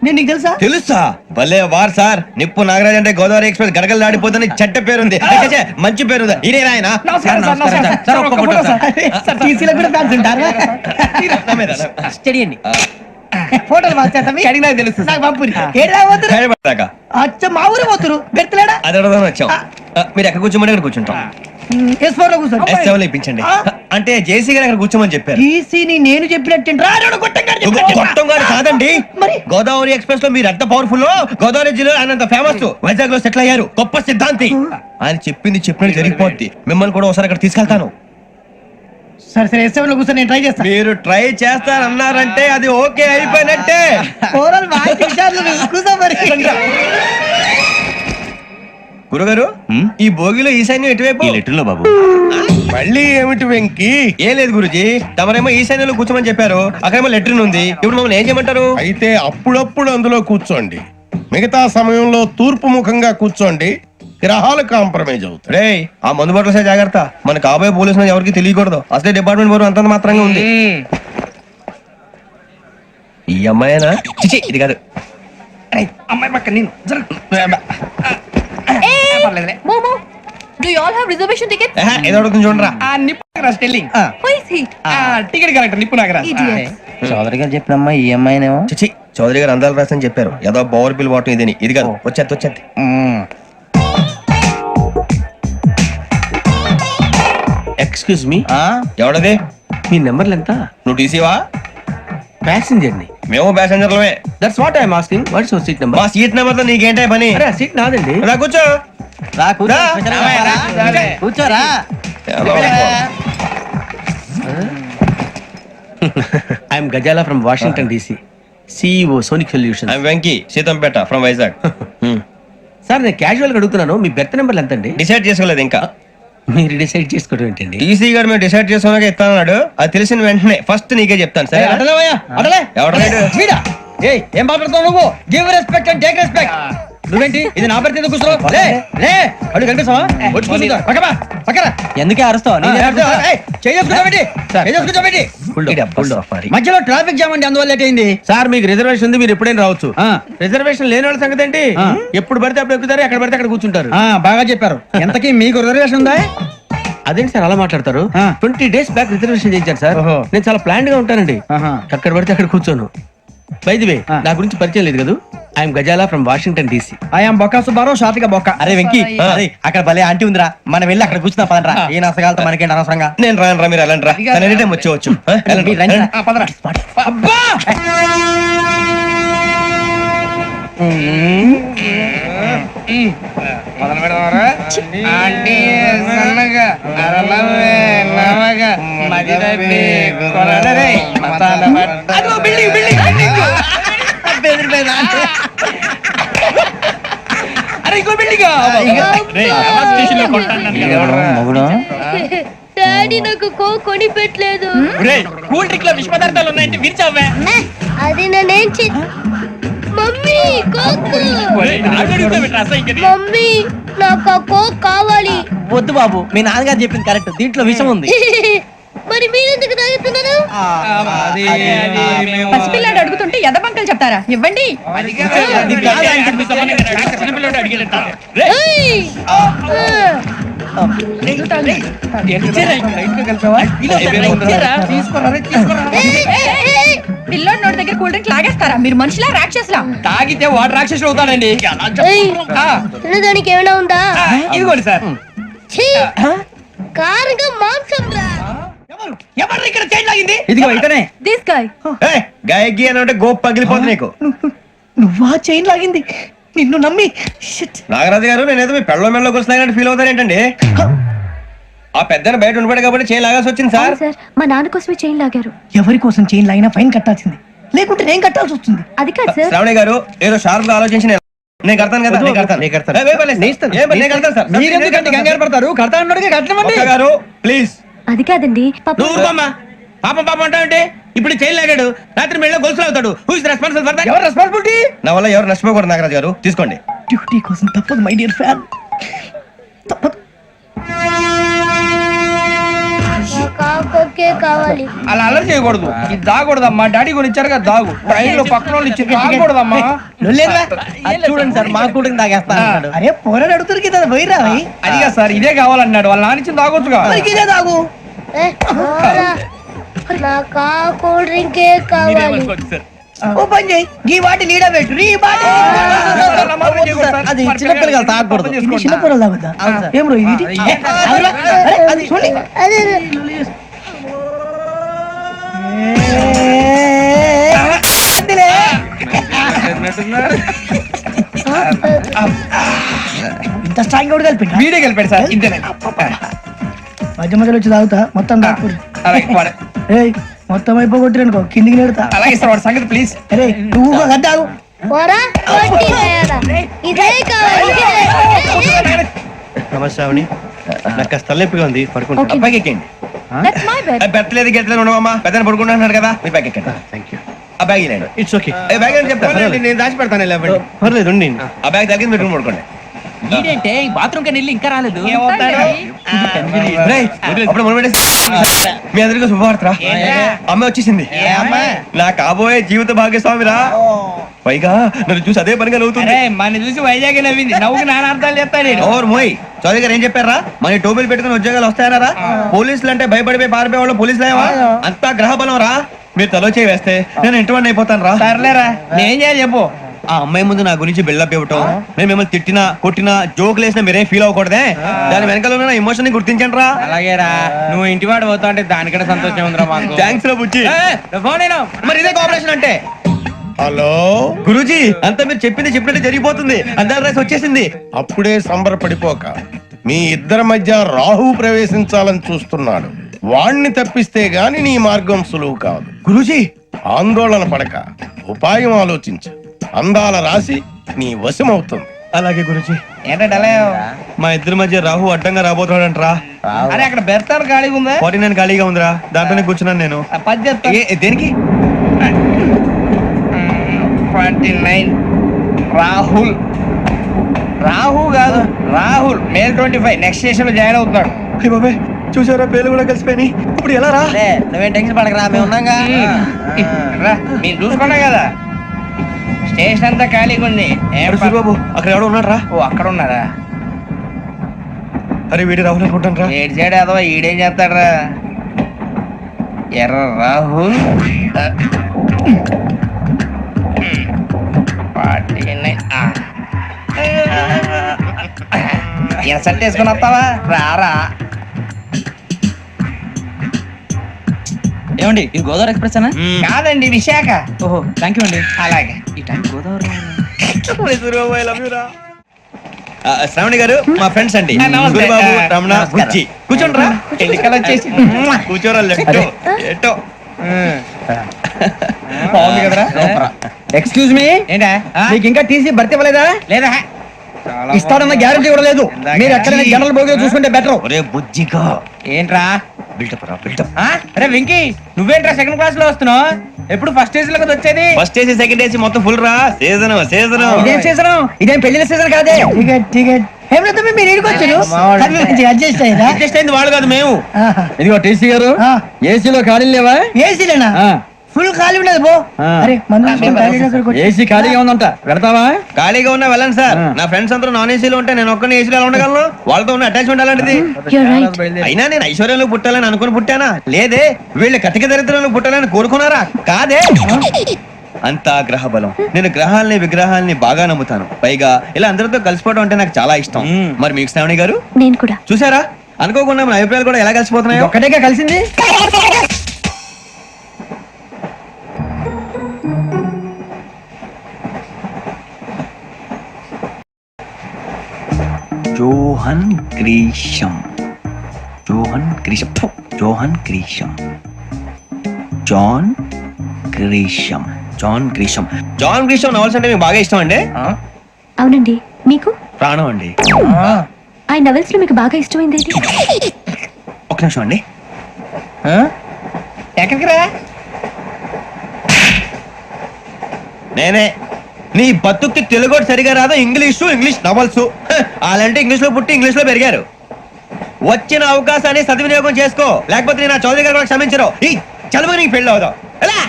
నేను నీకు తెలుసా? తెలుసా? భలే వార్ సార్. నిప్పు నాగరాజ్ అంటే గోదావరి ఎక్స్ప్రెస్ గడగలు దాడిపోతుంది చెడ్డ పేరుంది. ఛే, మంచి పేరుంది. ఇదే ఆయన. టీసీలో కూడా ఫ్యాన్స్ ఉంటారా? స్టడీ అండి. ఫోటోలు అడిగి నాకు తెలుసు. నాకు పంపురి. ఏడా పోతురు? అచ్చ మా ఊరు పోతురు. బెర్తలేడా? అది అడగదాం వచ్చాం. మీరు ఎక్కడ కూర్చోమని అక్కడ కూర్చుంటాం. S4 లో కూర్చోండి. S7 ఇప్పించండి. అంటే జేసీ గారు అక్కడ కూర్చోమని చెప్పారు. టీసీని నేను చెప్పినట్టు గొప్పం గారు కాదండి. గోదావరి ఎక్స్ప్రెస్ లో మీరు ఎంత పవర్ఫుల్, గోదావరి జిల్లా ఆయన ఫేమస్. వైజాగ్ లో సెటిల్ అయ్యారు, గొప్ప సిద్ధాంతి. ఆయన చెప్పింది చెప్పినట్టు జరిగిపోద్ది. మిమ్మల్ని కూడా ఒకసారి అక్కడ తీసుకెళ్తాను. సరే సరే, S7 లో కూర్చొని నేను ట్రై చేస్తాను. మీరు ట్రై చేస్తారన్నారంటే అది ఓకే అయిపోయినట్టే. గురుగారు ఈ భోగిలో ఈశాన్యం ఎటువైపు? ఈ లెటర్లో బాబు. మళ్ళీ ఏమిటి వెంకీ? ఏం లేదు గురుజీ, తమరేమో ఈశాన్యంలో కూర్చోమని చెప్పారు, అక్కడేమో లెటర్ ఉంది. ఇప్పుడు మమ్మల్ని ఏం చేయమంటారు? అయితే అప్పుడప్పుడు అందులో కూర్చోండి, మిగతా సమయంలో తూర్పు ముఖంగా కూర్చోండి. గ్రహాలు కాంప్రమైజ్ అవుతాయి. రే ఆ మందు బాటలసే జాగ్రత్త, మన కాబోయే పోలీసులు ఎవరికి తెలియకూడదు. అసలే డిపార్ట్మెంట్ బోరు అంతంత మాత్రంగా ఉంది. ఈ అమ్మాయినా? చిచి ఇది కాదు. అమ్మాయి పక్క నేను Momo, do you all have reservation tickets? ఏదో అడుగుతుంది చూడరా. నిప్పు Nagaraj telling Who is he? Ticket correct నిప్పు నాగరాజ్. Idiot. చౌదరి గారు చెప్పినమ్మా ఈ అమ్మాయినేమో. చిచి చౌదరి గారు అందాలు రాసని చెప్పారు. ఏదో బోర్ బిల్ వాటం ఇదని. ఇది కాదు, వచ్చేది. Excuse me, ఎవడది? మీ నెంబర్లు ఎంత? నువ్వు టీసీవా? ప్యాసింజర్ ని. మేము ప్యాసెంజర్లమే. That's what I'm asking. What's your seat number? మా సీట్ నెంబర్ తో నీకేంటే పని? అరే సీట్ నాదండి. రా కూర్చో. రా కూర్చో. రా. కూర్చోరా. I'm Gazala from Washington DC, CEO Sonic Solution. I'm Venky Seethampeta from Vizag. Sir నేను క్యాజువల్ గా అడుగుతున్నాను, మీ బెర్త్ నెంబర్లు ఎంత అండి? డిసైడ్ చేసుకోలేదు ఇంకా. మీరు డిసైడ్ చేసుకోవడం ఏంటండి? టీసీ గారు మేము డిసైడ్ చేసుకున్నాక ఇస్తానన్నాడు. అది తెలిసిన వెంటనే ఫస్ట్ నీకే చెప్తాను. సరే వీడా? ఏయ్ ఏం మాట్లాడుతావు నువ్వు? Give respect and take respect. నువ్వేంటి ఇది నా పరిస్థితి ఎందుకు కూర్చో? లే లే అడు కనిపిస్తావా? వచ్చి కూర్చుంటా. పక్కపా పక్కరా. ఎందుకే అరుస్తావు? మధ్యలో ట్రాఫిక్ జామ్ అండి, అందువల్ల లేట్ అయింది. సార్ మీకు రిజర్వేషన్ ఉంది, మీరు ఎప్పుడైనా రావచ్చు. రిజర్వేషన్ లేని వాళ్ళ సంగతి ఏంటి? ఎప్పుడు పడితే అప్పుడు ఎక్కుతారు, ఎక్కడ పడితే అక్కడ కూర్చుంటారు. బాగా చెప్పారు. ఎంతకీ మీకు రిజర్వేషన్ ఉందా? అదేంటి సార్ అలా మాట్లాడతారు? 20 days బ్యాక్ రిజర్వేషన్ చేయించారు సార్. ఓహో. నేను చాలా ప్లాన్డ్ గా ఉంటానండి. అక్కడ పడితే అక్కడ కూర్చోను. బై ది వే నా గురించి పరిచయం లేదు కదా, I'm Gazala from Washington DC. I'm Bokka Subbarao, షాతిక బొక్క. అరే వెంకీ, అరే అక్కడ భలే ఆంటీ ఉందిరా, మనం వెళ్ళి అక్కడ కూర్చున్నా పదరా. ఏ నసగాలతో మనకేంటి అనవసరంగా. నేను రాను రా, మీరు వెళ్ళండి రా. ఎనీ టైం వచ్చేవచ్చు. అబ్బా మొదలు పెడదామరా? ఆంటీ సన్నగా అరలవే నవగా మదిరపి కొరడరే మతాల పట్ట. అదో బిల్డింగ్ బిల్డింగ్ బిల్డింగ్. అరే ఇంకో బిల్డింగ్. డాడీ నాకు కోక్ కొని పెట్టలేదు. కూల్ డ్రింక్ లో విష పదార్థాలు ఉన్నాయంటే విరిచావే. అది నేనేం మమ్మీ కోక్. మమ్మీ నాకు ఆ కోక్ కావాలి. వద్దు బాబు, మీ నాన్నగారు చెప్పింది కరెక్ట్, దీంట్లో విషయం ఉంది. మరి మీరెందుకు తాగుతున్నారు? పసిపిల్లాడు అడుగుతుంటే ఎదబంకలు చెప్తారా? ఇవ్వండి. పిల్లోడి నోటి దగ్గర కూల్ డ్రింక్ లాగేస్తారా? మీరు మనుషులా రాక్షసులా? తాగితే వాడు రాక్షసుడు అవుతాడండి. తినడానికి ఏమైనా ఉందా? ఇదిగోండి సార్. కారంగా మాంసం రా. ఎవరు ఇక్కడ చైన్ లాగింది? ఇదిగో ఇతనే. This guy. గాయకి అని అంటే గోప్ పగిలిపోతుంది నీకు. నువ్వా చైన్ లాగింది? నిన్ను నమ్మి. నాగరాజు గారు, నేనేదో మీ పెళ్ళ మెళ్ళ కూర్చున్నాయని ఫీల్ అవుతారేంటండి? ఆ పెద్దని బయట ఉండిపోయాడు కాబట్టి చేయి లాగాల్సి వచ్చింది సార్. మా నాన్న కోసమే చైన్ లాగారు. ఎవరి కోసం చైన్ లాగినా ఫైన్ కట్టాల్సింది, లేకుంటే నేను కట్టాల్సి వస్తుంది. అది కాదు సార్. శ్రావణి గారు ఏదో షార్ప్ గా ఆలోచించి నేను కడతాను కదా. మీరెందుకంటే కంగారు పడతారు? కడతా అన్నాడుగా కట్టమండి. గారు ప్లీజ్. అది కాదండి. నువ్వు ఊరుకోమ్మా. పాపం పాపం అంటావంటే ఇప్పుడు చైన్ లాగాడు, రాత్రి మెళ్ళ గొలుసులు అవుతాడు. Who is responsible for that? ఎవరు రెస్పాన్సిబిలిటీ? నా వల్ల ఎవరు నష్టపోకూడదు నాగరాజు గారు, తీసుకోండి. డ్యూటీ కోసం తప్పదు మై డియర్ ఫ్యాన్, తప్పదు. కావాలి. అలా అల్లరి చేయకూడదు. ఇది దాగకూడదమ్మా. డాడీ కొని ఇచ్చారు కదా దాగు. ట్రైన్ లో పక్కన వాళ్ళు ఇచ్చి దాగకూడదమ్మా. చూడండి సార్, మా కూడా తాగేస్తాను. అరే పోరాడు అడుగుతారు కదా, పోయిరా. అదిగా సార్, ఇదే కావాలన్నాడు. వాళ్ళ నాన్న ఇచ్చింది తాగొచ్చుగా. ఇదే తాగు. నాకు కూల్ డ్రింకే కావాలి. ఓ పని చేయి, ఈ వాటి లీడ పెట్టు. అది చిన్నపిల్లలు తాగకూడదు. చిన్నపిల్లలు తాగుతా. ఏం రో ఇది? అది చూడండి. ఇంత స్ట్రాంగ్ కూడా కలిపి వీడే కలిపాడు సార్. ఇంతేనే. మధ్య మధ్యలో వచ్చి తాగుతా, మొత్తం తాగకూడదు. మొత్తం అయిపోగొట్టిరనుకో కిందికి నేడుతా. అలాగే సార్, వాడి సంగతి ప్లీజ్. అరే నువ్వు తాగు. నమస్తే ఆవిడ నాకు కాస్త తలెప్పిగా ఉంది పడుకుంటా Okay. బ్యాగ్ ఎక్కండి That's my bed. పెట్టలేదు గెట్టలేదు ఉండవమ్మా పెద్దని పడుకుంటున్నాడు కదా మీ బ్యాగ్ ఎక్కండి థ్యాంక్ యూ ఆ బ్యాగ్ ఇలాండి ఇట్స్ ఓకే బ్యాగ్ అని చెప్తాను నేను దాచి పెడతాను పర్లేదు ఉండి ఆ బ్యాగ్ తగ్గింది పెట్టుకుని పడుకోండి ఏంటంటే బాత్రూమ్ కని వెళ్ళి ఇంకా రాలేదు రేయ్, అప్పుడు మొదలు పెట్టేసి మీ అందరికీ శుభవార్తరా అమ్మ వచ్చేసింది నా కాబోయే జీవిత భాగ్యస్వామిరా పైగా నన్ను చూసి అదే పనిగా నవ్వుతుంది మన చూసి వైజాగ్ నవ్వింది నవ్వుకి నాన్న అర్థాలు చెప్తాడు ఓర్ మోయ్ చౌదరి గారు ఏం చెప్పారా మన టోబీలు పెట్టుకుని ఉద్యోగాలు వస్తాయనరా పోలీసులు అంటే భయపడిపోయి పారిపోయే వాళ్ళు పోలీసులు ఏవా అంతా గ్రహ బలం రా మీరు తలో చేయి వేస్తే నేను ఇంటివాడిని అయిపోతాను రా సర్లేరా నేనేం చేయాలి చెప్పు ఆ అమ్మాయి ముందు నా గురించి బిల్డప్ ఇవ్వటం నేను మిమ్మల్ని తిట్టినా కొట్టినా జోకులు వేసినా మీరేం ఫీల్ అవ్వకూడదే దాని వెనకాల ఉన్న ఎమోషన్ ని గుర్తించండి రా అలాగేరా నువ్వు ఇంటి వాడు పోతా అంటే దానికంటే సంతోషం ఉందిరా మాకు థ్యాంక్స్ రా బుజ్జి ఫోన్ అయినా మరి ఇదే కోఆపరేషన్ అంటే హలో, గురూజీ అంతా మీరు చెప్పింది చెప్పినట్టు జరిగిపోతుంది అందాల రైస్ వచ్చేసింది అప్పుడే సంబరపడిపోక మీ ఇద్దరి మధ్య రాహు ప్రవేశించాలని చూస్తున్నాడు. వాణ్ణి తప్పిస్తే గాని నీ మార్గం సులువు కాదు. గురూజీ ఆందోళన పడక ఉపాయం ఆలోచించు. అందాల రాశి నీ వశమవుతుంది. అలాగే గురూజీ ఏంటంటే మా ఇద్దరి మధ్య రాహు అడ్డంగా రాబోతున్నాడంటరా అరే అక్కడ బెర్తాను ఖాళీగా ఉందా 49 ఖాళీగా ఉందిరా దాంట్లోనే కూర్చున్నాను నేను పది చెప్తా దేనికి 29 రాహుల్ రాహు కాదు రాహుల్ మే 25 నెక్స్ట్ స్టేషన్ లో జాయిన్ అవుతున్నాడు అయ్య బాబాయ్ చూసారా పేర్లు కూడా కలిసిపోయినాయి ఇప్పుడు ఎలా రా నువ్వేం టెన్షన్ పడకరా మేము ఉన్నాగా రా మీరు చూసుకున్నా కదా స్టేషన్ అంతా ఖాళీగా ఉంది బాబు అక్కడ ఎవడో ఉన్నాడు రా ఓ అక్కడ ఉన్నారా అరే వీడి రాహుల్ అనుకుంటాను రా ఏడు సైడ్ అదో ఈడేం చేస్తాడరా ఎర్ర రాహుల్ 49 ఇన్సల్ట్ వేసుకుని వస్తావా రారా ఏమండి ఇది గోదావరి ఎక్స్ప్రెస్ అనా కాదండి విశాఖ ఓహో థ్యాంక్ యూ అండి అలాగే ఈ టైం గోదావరి శ్రావణి గారు మా ఫ్రెండ్స్ అండి నమస్తే. గురుబాబు రమణ నమస్కారం. బుజ్జి కూర్చోండి రా ఎన్నికలు వచ్చేసి కూర్చోరా లెఫ్ట్ ఎటో బాగుంది కదరా ఎక్స్క్యూజ్ మీ ఏంటా మీకు ఇంకా టీసీ భర్తీ ఇవ్వలేదా లేదా ఇస్తాడన్న గ్యారంటీ కూడా లేదు మీరు ఎక్కడైనా జనరల్ బోగిలో చూసుకుంటే బెటర్ ఒరే బుజ్జిగా ఏంట్రా బిల్డప్ రా బిల్డప్ అరే వెంకీ నువ్వేంట్రా సెకండ్ క్లాస్ లో వస్తున్నావు ఎప్పుడు ఫస్ట్ ఏజ్ లో కదా వచ్చేది ఫస్ట్ ఏసీ సెకండ్ ఏసీ మొత్తం ఫుల్ రా సీజన్ సీజన్ ఇదేం సీజన్ ఇదేం పెళ్లిన సీజన్ కాదే అడ్జస్ట్ అయింది వాళ్ళు కాదు మేము ఇదిగో టీసీ గారు ఏసీలో ఖాళీ లేవా ఏసీలేనా ఫుల్ ఖాళీ ఉండదు బో ఏసీ ఖాళీగా ఉందంట వెళతావా ఖాళీగా ఉన్నా వెళ్ళండి సార్ నా ఫ్రెండ్స్ అందరూ నాన్ ఏసీలో ఉంటే నేను ఒక్కనే ఏసీలో ఎలా ఉండగలను వాళ్ళతో ఉన్న అటాచ్మెంట్ అలాంటిది అయినా నేను ఐశ్వర్యంలో పుట్టాలని అనుకుని పుట్టానా లేదే వీళ్ళు కటిక దరిద్రంలో పుట్టాలని కోరుకున్నారా కాదే అంతా గ్రహ బలం నేను గ్రహాలని విగ్రహాలని బాగా నమ్ముతాను పైగా ఇలా అందరితో కలిసిపోవడం అంటే నాకు చాలా ఇష్టం మరి మీకు శ్రావణి గారు నేను కూడా చూసారా అనుకోకుండా మన అభిప్రాయాలు కూడా ఎలా కలిసిపోతున్నాయో ఒక్కటేగా కలిసింది John Grisham John Grisham John Grisham John Grisham John Grisham John Grisham novels అంటే మీకు బాగా ఇష్టం అండి అవునండి మీకు ప్రాణం అండి ఆ నవెల్స్ లో మీకు బాగా ఇష్టమైంది ఏది? ఒక నిమిషం అండి ఎక్కడికి రా నేనే నీ బతుక్కి తెలుగు సరిగా రాదు ఇంగ్లీష్ నవల్స్ అలాంటి ఇంగ్లీష్ లో పుట్టి ఇంగ్లీష్ లో పెరిగారు వచ్చిన అవకాశాన్ని సద్వినియోగం చేసుకో లేకపోతే నేను నా చౌదరి గారు కూడా క్షమించరు ఈ చదువు నీకు పెళ్ళి అవుదాం ఎలా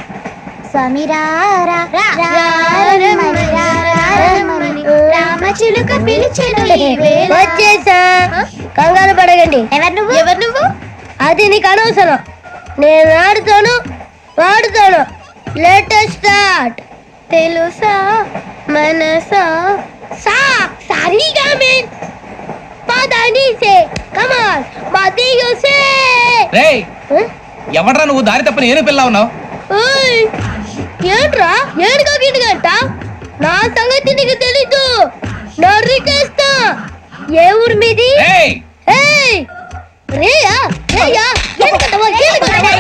వచ్చేసా కంగారు పడగండి ఎవరు నువ్వు అది నీకు అనవసరం నేను ఆడుతాను వాడుతాను లేటెస్ట్ స్టార్ట్ తెలుసా మనసా సా సారీగా మెన్ పదని సే కమాన్ మదియో సే రేయ్ ఎవడ్రా నువ్వు దారి తప్ప నేను పిల్ల ఉన్నావు ఓయ్ ఏంట్రా ఏడుగా గిట్టుగంట నా సంగతి నీకు తెలీదు నరికేస్తా ఏ ఊరు మీది రేయ్ ఏయ్ రేయా రేయా ఏడుకంటావా ఏడుకంటావా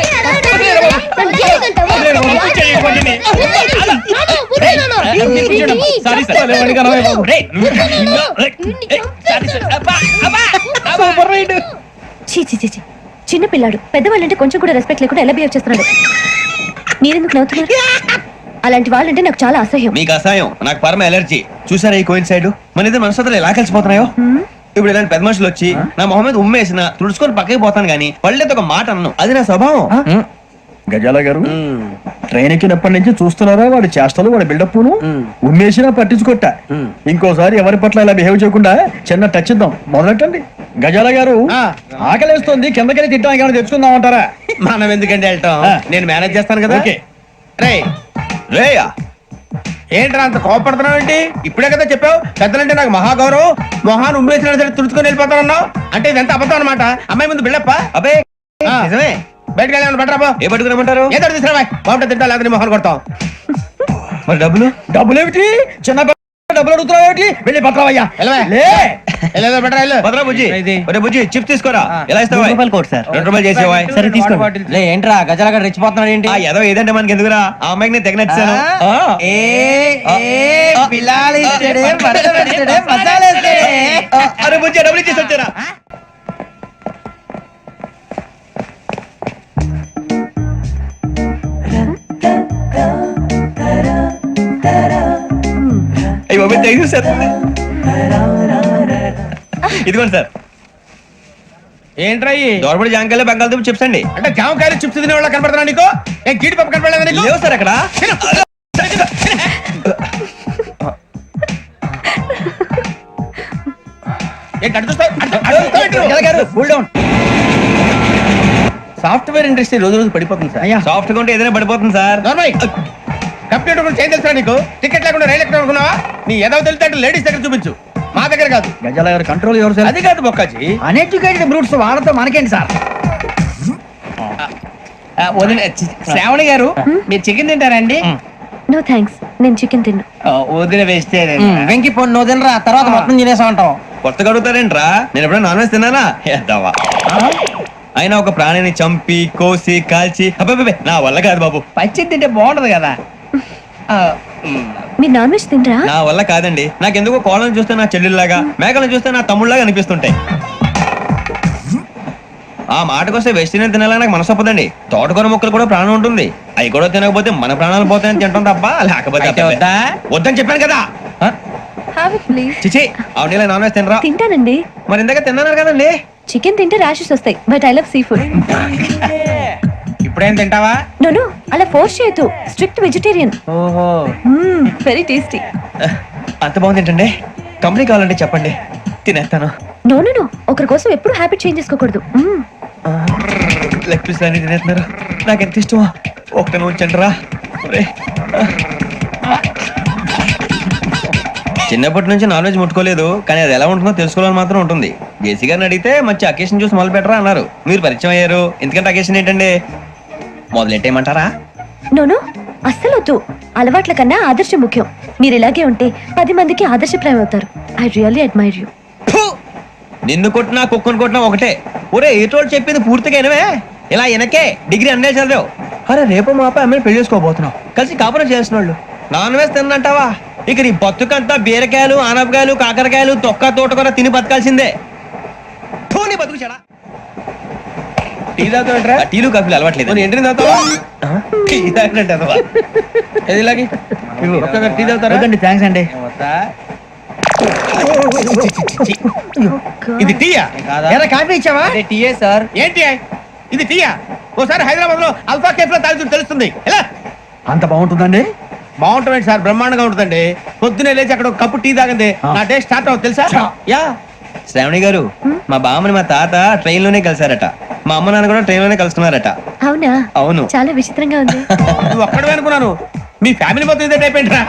చీ చీ చీ చీ. చిన్న పిల్లాడు పెద్దవాళ్ళంటే కొంచెం కూడా రెస్పెక్ట్ లేకుండా ఎలా బిహేవ్ చేస్తున్నాడు. మీరెందుకు నవ్వుతున్నారు? అలాంటి వాళ్ళంటే నాకు చాలా అసహ్యం. మీకు అసహాయం, నాకు పరమ ఎలర్జీ. చూసారా ఈ కోయిన్ సైడ్ మన ఇద్దరు మనసులో ఎలా కలిసిపోతున్నాయో. ఇప్పుడు ఇలాంటి పెద్ద మనుషులు వచ్చి నా మొహం మీద ఉమ్మేసిన తుడుచుకొని పక్కకి పోతాను గానీ పళ్ళేతో ఒక మాట అన్ను. అది నా స్వభావం. గజాల గారు ట్రైన్ ఎక్కినప్పటి నుంచి చూస్తున్నారా వాడి చేష్టలు, వాడి బిల్డప్ను. ఉమ్మేసినా పట్టించుకోట. ఇంకోసారి ఎవరి పట్ల ఇలా బిహేవ్ చేయకుండా చిన్న టచ్ ఇద్దాం. మొదలెట్టండి. గజాల గారు ఆకలేస్తుంది, కిందకెళ్ళి తిట్టడానికి ఏమైనా తెచ్చుకుందాం అంటారా? మనం ఎందుకంటే వెళ్ళటం, నేను మేనేజ్ చేస్తాను కదా. ఓకే. రేయా ఏంట్రా అంత కోపడుతున్నావు ఏంటి? ఇప్పుడే కదా చెప్పావు పెద్దలంటే నాకు మహాగౌరవం, మొహాన్ని ఉమ్మేసిన సరే తుడుచుకొని వెళ్ళిపోతానన్నావు. అంటే ఇదంతా అబద్ధం అనమాట. అమ్మాయి ముందు బిళ్ళప్ప. అబ్బే నిజమే. బయటకు వెళ్ళి బెటరా. ఏ పట్టుకురమ్మంటారు? ఏదో తీసుకురా బాగుంటుంది తింటా, లేదా మొహన్ కొడతాం. మరి డబ్బులు? డబ్బులు ఏమిటి? చిన్న డబ్బులు అడుగుతున్నావు ఏమిటి? వెళ్ళి పట్టరావయ్యా. బెటరా వెళ్ళు. భద్రా బుజ్జి, ఒరే బుజ్జి చిప్స్ తీసుకోరా. ఎలా ఇస్తావా? ₹2 చేసేవా? సరే తీసుకోండి. ఏంట్రా గజాల గారు రెచ్చిపోతున్నాడు ఏంటి? ఏదో ఏదంటే మనకి ఎందుకురా, ఆ అమ్మాయికి నేను తెగ నచ్చాను. అరే బుజ్జి డబ్బులు ఇచ్చేసి వచ్చారా? అయ్యో థ్యాంక్ యూ సార్. ఇదిగోండి సార్. ఏంట్రా దోరబడి జాంకాయలు బంగాళదుంప చిప్స్ అండి. అంటే జామకాయలు చిప్స్ తినే వాళ్ళ కనపడుతున్నా నీకు? ఏం జీడిపప్పు కనపడలేదా నీకు? లేవు సార్ అక్కడ. సాఫ్ట్వేర్ ఇండస్ట్రీ రోజు రోజు పడిపోతుంది సార్. సాఫ్ట్ గా ఉంటే ఏదైనా పడిపోతుంది సార్. కంప్యూటర్ గురించి ఏం తెలుసా నీకు? టికెట్ లేకుండా రైలు ఎక్కడ అనుకున్నావా? నీ ఏదో తెలితే అంటే లేడీస్ దగ్గర చూపించు, మా దగ్గర కాదు. గజాల గారు కంట్రోల్ ఎవరు సార్? అది కాదు బొక్కాజీ. అన్ఎడ్యుకేటెడ్ బ్రూట్స్ వాళ్ళతో మనకేంటి సార్? శ్రావణి గారు మీరు చికెన్ తింటారండి? నో థ్యాంక్స్, నేను చికెన్ తిన్నా. వదిన వేస్తే వెంకి పొన్ను నువ్వు తినరా, తర్వాత మొత్తం తినేసా ఉంటాం. కొత్తగా అడుగుతారేంట్రా? నేను ఎప్పుడైనా నాన్ వెజ్ తిన్నానా? ఎద్దావా. అయినా ఒక ప్రాణిని చంపి కోసి కాల్చి అబ్బే నా వల్ల కాదు బాబు. పచ్చి తింటే బాగుంటది కదా. మీరు నాన్ వెజ్ తినరా? నా వల్ల కాదండి. నాకెందుకో కోళ్ళని చూస్తే నా చెల్లెల్లాగా, మేకలను చూస్తే నా తమ్ముళ్ళలాగా అనిపిస్తుంటాయి. ఆ మాటకొస్తే వెస్టిరియన్ తినాలని నాకు మనసు ఒప్పదండి. తోటకూర మొక్కలు కూడా ప్రాణం ఉంటుంది. అవి కూడా తినకపోతే మన ప్రాణాలు పోతాయని తింటాం తప్ప లేకపోతే వద్దని చెప్పాను కదా. Have it, please. చిచి అవునీ నాన్ వెజ్ తినరా? తింటానండి. మరి ఇందాక తిన్నాను కదండి. చికెన్ తింటే ర్యాషెస్ వస్తాయి, but I love sea food. ఇప్పుడేం తింటావా? నో అలా ఫోర్స్ చేయొద్దు. Strict vegetarian. ఓహో, వెరీ టేస్టీ. అంత బాగుంది ఏంటండి? కంపెనీ కావాలంటే చెప్పండి, తినేస్తాను. నో ఒకరి కోసం ఎప్పుడు హ్యాబిట్ చేంజ్ చేసుకోకూడదు. లెగ్ పీస్ అన్ని తినేస్తున్నారు. నాకు ఎంత ఇష్టమో ఒకటి ఉంచండిరా. చిన్నప్పటి నుంచి నాన్ వెజ్ ముట్టుకోలేదు, కానీ అది ఎలా ఉంటుందో తెలుసుకోవాలని మాత్రం ఉంటుంది. జేసీ గారిని అడిగితే మంచి అకేషన్ చూసి మొదలు పెట్టరా అన్నారు. మీరు పరిచయం అయ్యారు, ఎందుకంటే అకేషన్ ఏంటండి? మొదలెట్టేయమంటారా? నో అస్సలు వద్దు. అలవాట్ల కన్నా ఆదర్శం ముఖ్యం. మీరు ఇలాగే ఉంటే 10 మందికి ఆదర్శప్రాయం అవుతారు. I really admire you. నిన్ను కొట్టినా కుక్కను కొట్టినా ఒకటే. ఒరే ఏటోళ్ళు చెప్పింది పూర్తిగా వినవే. ఇలా వెనకే డిగ్రీ అన్నే చదివావు. అరే రేపు మా అబ్బాయి అమ్మాయిని పెళ్లి చేసుకోబోతున్నావు, కలిసి కాపురం చేసిన వాళ్ళు నాన్ వెజ్ తిన్నంటావా? ఇక నీ బతుకంతా బీరకాయలు, ఆనపకాయలు, కాకరకాయలు, తొక్క తోటకూర తిని బతకాల్సిందే. నీ బతుకు చెడా. టీ తాగుతాంట్రా? టీలు కాఫీలు అలవాట్లేదు. ఎంట్రీ తాగుతావా? టీ తాగినట్టు ఏది ఇలాగే టీ తాగుతారా? థ్యాంక్స్ అండి. ఇది టీయా? కాఫీ ఇచ్చావా? టీయే సార్. ఏంటి ఇది టీయా? ఓసారి హైదరాబాద్ లో అల్ఫా కేఫ్ లో తాగుతూ తెలుస్తుంది. ఎలా అంత బాగుంటుందండి? బాగుంటుంది సార్, బ్రహ్మాండంగా ఉంటుందండి. పొద్దునే లేచి అక్కడ ఒక కప్పు టీ తాగింది నా డే స్టార్ట్ అవుతుంది తెలుసా? యా. శ్రావణి గారు, మా బామ్మని మా తాత ట్రైన్ లోనే కలిసారట. మా అమ్మ నాన్న కూడా ట్రైన్ లోనే కలుస్తున్నారట. అవునా? అవును. చాలా విచిత్రంగా ఉంది. నువ్వు ఒక్కడే అనుకున్నాను, మీ ఫ్యామిలీ మొత్తం ఇదే టైప్ ఏంట్రా?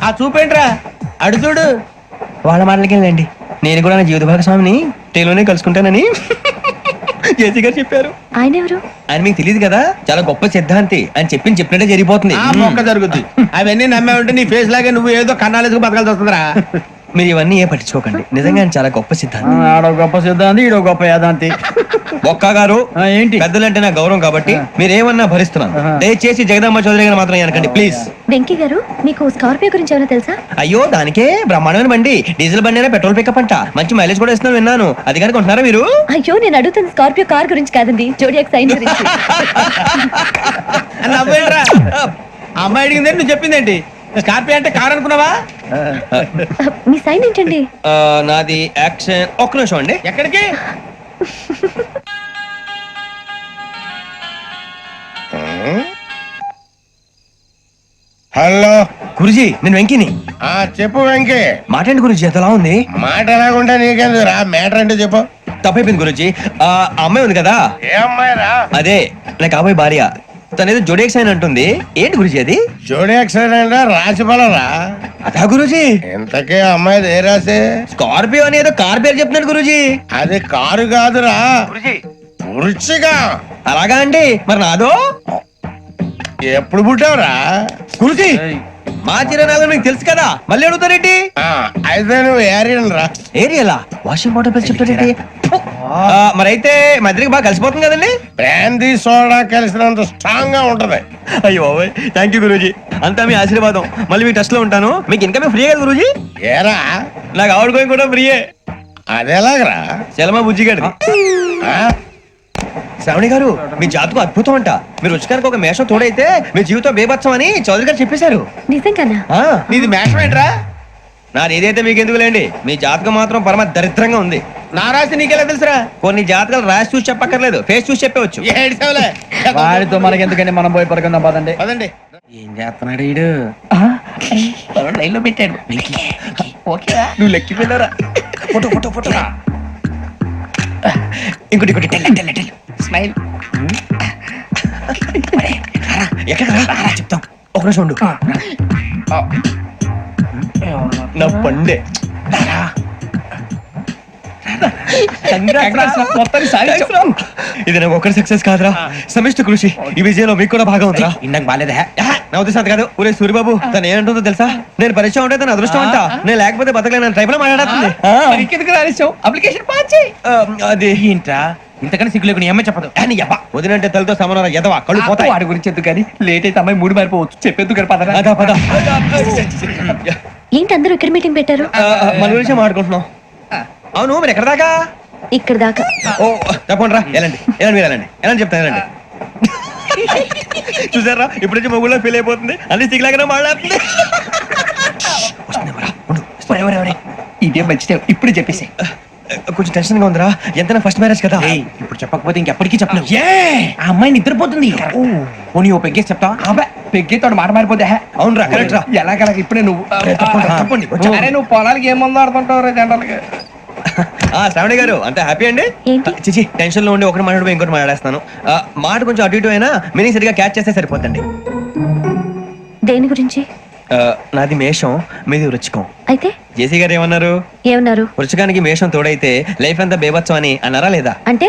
ఆ చూపేంట్రా, అడు చూడు. వాళ్ళ మాటలకి వెళ్ళండి. నేను కూడా నా జీవిత భాగస్వామిని ట్రైన్ లోనే కలుసుకుంటానని జేసీ గారు చెప్పారు. ఆయన ఎవరు? ఆయన మీకు తెలియదు కదా, చాలా గొప్ప సిద్ధాంతి అని చెప్పినట్టే జరిగిపోతుంది. మొక్క జరుగుద్ది. అవన్నీ నమ్మే ఉంటే నీ ఫేస్ లాగే నువ్వు ఏదో కన్నాలేసుకు బతకాల్సి వస్తుందిరా. మీరు ఇవన్నీ ఏ పట్టించుకోకండి నిజంగా ఆయన చాలా గొప్ప సిద్ధాంతి. ఆడో గొప్ప సిద్ధాంతి ఈడో గొప్ప యాదాంతి. ఒక్క గారు ఏంటి పెద్దలంటే నా గౌరవం కాబట్టి మీరు ఏమన్నా భరిస్తున్నాను. దయచేసి జగదమ్మ చౌదరి గారు మాత్రం అనకండి ప్లీజ్. వెంకీ గారు మీకు స్కార్పియో గురించి ఏమైనా తెలుసా? అయ్యో దానికే బ్రహ్మాండమైన బండి, డీజిల్ బండి అయినా పెట్రోల్ పికప్ అంట, మంచి మైలేజ్ కూడా ఇస్తున్నాను విన్నాను. అది కనుక ఉంటున్నారా మీరు? అయ్యో నేను అడుగుతుంది స్కార్పియో కార్ గురించి కాదండి, జోడియాక్ సైన్ గురించి. నవ్వేంట్రా? ఆ అమ్మాయి అడిగింది నువ్వు చెప్పిందేంటి? స్కార్పియో అంటే కార్ అనుకున్నావా? మీ సైన్ ఏంటండి? నాది యాక్షన్. ఒక్క నిమిషం అండి. ఎక్కడికి? హలో గురుజీ నేను వెంకిని. చెప్పు వెంకీ. మాట్లాడండి గురుజీ, ఎంతలా ఉంది? మాట ఎలాగుంటే నీకెందుకు రా, మ్యాటర్ అంటే చెప్పు. తప్పైపోయింది గురుజీ. ఆ అమ్మాయి ఉంది కదా, ఏ అమ్మాయి రా? అదే నా కాబోయే భార్య. తనేదో జోడియాక్ సైన్ అంటుంది. ఏంటి గురుజీ అది? జోడి యాక్సిడెంట్ రాసి బలరా? అదా గురుజీ. ఇంతకే అమ్మాయి ఏ రాసి? స్కార్పియో అని ఏదో కార్ పేరు చెప్తున్నాడు గురుజీ. అది కారు కాదురా, వృచ్చిగా. అలాగా అండి, మరి నాదో? ఎప్పుడు పుట్టావురా? గురుజీ మా చిరనాలు మీకు తెలుసు కదా, మళ్ళీ అడుగుతారేంటి? అయితే నువ్వు ఏరియన్ రా. ఏరియలా? వాషింగ్ వాటర్ పేరు చెప్తారేంటి? మరైతే మా ఇద్దరికి బాగా కలిసిపోతుంది కదండి. బ్రాందీ సోడా కలిసినంత స్ట్రాంగ్ గా ఉంటది. అయ్యో థ్యాంక్ యూ గురూజీ, అంతా మీ ఆశీర్వాదం. మళ్ళీ మీ టచ్ లో ఉంటాను. మీకు ఇంకా ఫ్రీ కదా గురూజీ? ఏరా నాకు ఆవిడ గోయింగ్ కూడా ఫ్రీయే. అదేలాగరా? చలమా బుజ్జి గారి. శ్రావణి గారు మీ జాతకు అద్భుతం అంట. మీరు రుచికారికి ఒక మేషం తోడైతే మీ జీవితం బేబత్సం అని చౌదరి గారు చెప్పేశారు. నిజంగానా? నీది మేషం ఏంట్రా? నాది ఏదైతే మీకు ఎందుకులేండి, మీ జాతకం మాత్రం పరమ దరిద్రంగా ఉంది. నా రాసి నీకెలా తెలుసురా? కొన్ని జాతకాలు రాసి చూసి చెప్పక్కర్లేదు, ఫేస్ చూసి చెప్పవచ్చు. ఏడ్చావులే. వాడితో మనకి ఎందుకండి, మనం పోయి పడుకుందాం పదండి. పదండి. ఏం చేస్తున్నాడు వీడు? లైన్ లో పెట్టాడు. ఓకేరా, నువ్వు లెక్కిపోయినారా? Photo photo photo. ఇంకోటి ఇంకోటి టెల్ టెల్ టెల్. స్మైల్. ఎక్కడ చెప్తాం. ఒక నిమిషం ఉండు. నా పండే ఇది నాకు ఒకరి సక్సెస్ కాదురా, సమిష్టి కృషి. ఈ విజయంలో మీకు కూడా భాగం ఉందిరా. ఇందాక బాగాలేదా? నా ఉద్దేశం కాదు. ఊరే సూరిబాబు తను ఏమంటుందో తెలుసా? నేను పరిచయం ఉంటే తన అదృష్టం అంట, నేను లేకపోతే బతకలేను టైప్ లో మాట్లాడుతుంది. ఇంకెందుకు రాలేసావు? అప్లికేషన్ పాస్ చేయి. అది ఏంట్రా ఇంతకన్నా సిగ్గు లేకుండా ఏమై చెప్పదు. వదినంటే తలతో సమానం ఎదవా, కళ్ళు పోతాయి. వాడి గురించి ఎందుకు కానీ, లేట్ అయితే అమ్మాయి మూడు మారిపోవచ్చు. చెప్పేందుకు కానీ పద. అదా పద. ఏంటి అందరూ ఇక్కడ మీటింగ్ పెట్టారు? మన గురించి మాట్లాడుకుంటున్నాం. అవును మీరు ఎక్కడ దాకా? ఇక్కడ దాకా. ఓ తప్పకుండా రా, వెళ్ళండి వెళ్ళండి మీరు వెళ్ళండి వెళ్ళండి చెప్తాను వెళ్ళండి. చూసారా ఇప్పుడు నుంచి మొగుల్లో ఫీల్ అయిపోతుంది, అన్ని సిగ్లాగానే మాట్లాడుతుంది. ఇదే మంచి టైం, ఇప్పుడు చెప్పేసి. కొంచెం టెన్షన్ గా ఉందిరా, ఎంతైనా ఫస్ట్ మ్యారేజ్ కదా. ఇప్పుడు చెప్పకపోతే ఇంకెప్పటికీ చెప్పలేవు. ఆ అమ్మాయి నిద్రపోతుంది. పోనీ ఓ పెగ్గేసి చెప్తావా? అబ్బా పెగ్గేతో మాట మారిపోతే. అవునురా కరెక్ట్ రా. ఎలాగలా ఇప్పుడే నువ్వు తప్పండి. అరే నువ్వు పొలాలకి ఏముందో ఆడుతుంటావు జనరల్ గా. శ్రావణి గారు అంత హ్యాపీ అండి? చిచి టెన్షన్ లో ఉండి ఒకటి మాట్లాడిపోయి ఇంకోటి మాట్లాడేస్తాను. మాట కొంచెం అటు ఇటు అయినా మీనింగ్ సరిగా క్యాచ్ చేస్తే సరిపోతండి. దేని గురించి? నాది మేషం, మీది వృచ్చికం. అయితే జేసీ గారు ఏమన్నారు? ఏమన్నారు? వృచ్చికానికి మేషం తోడైతే లైఫ్ అంతా బేబత్సం అని అన్నారా లేదా? అంటే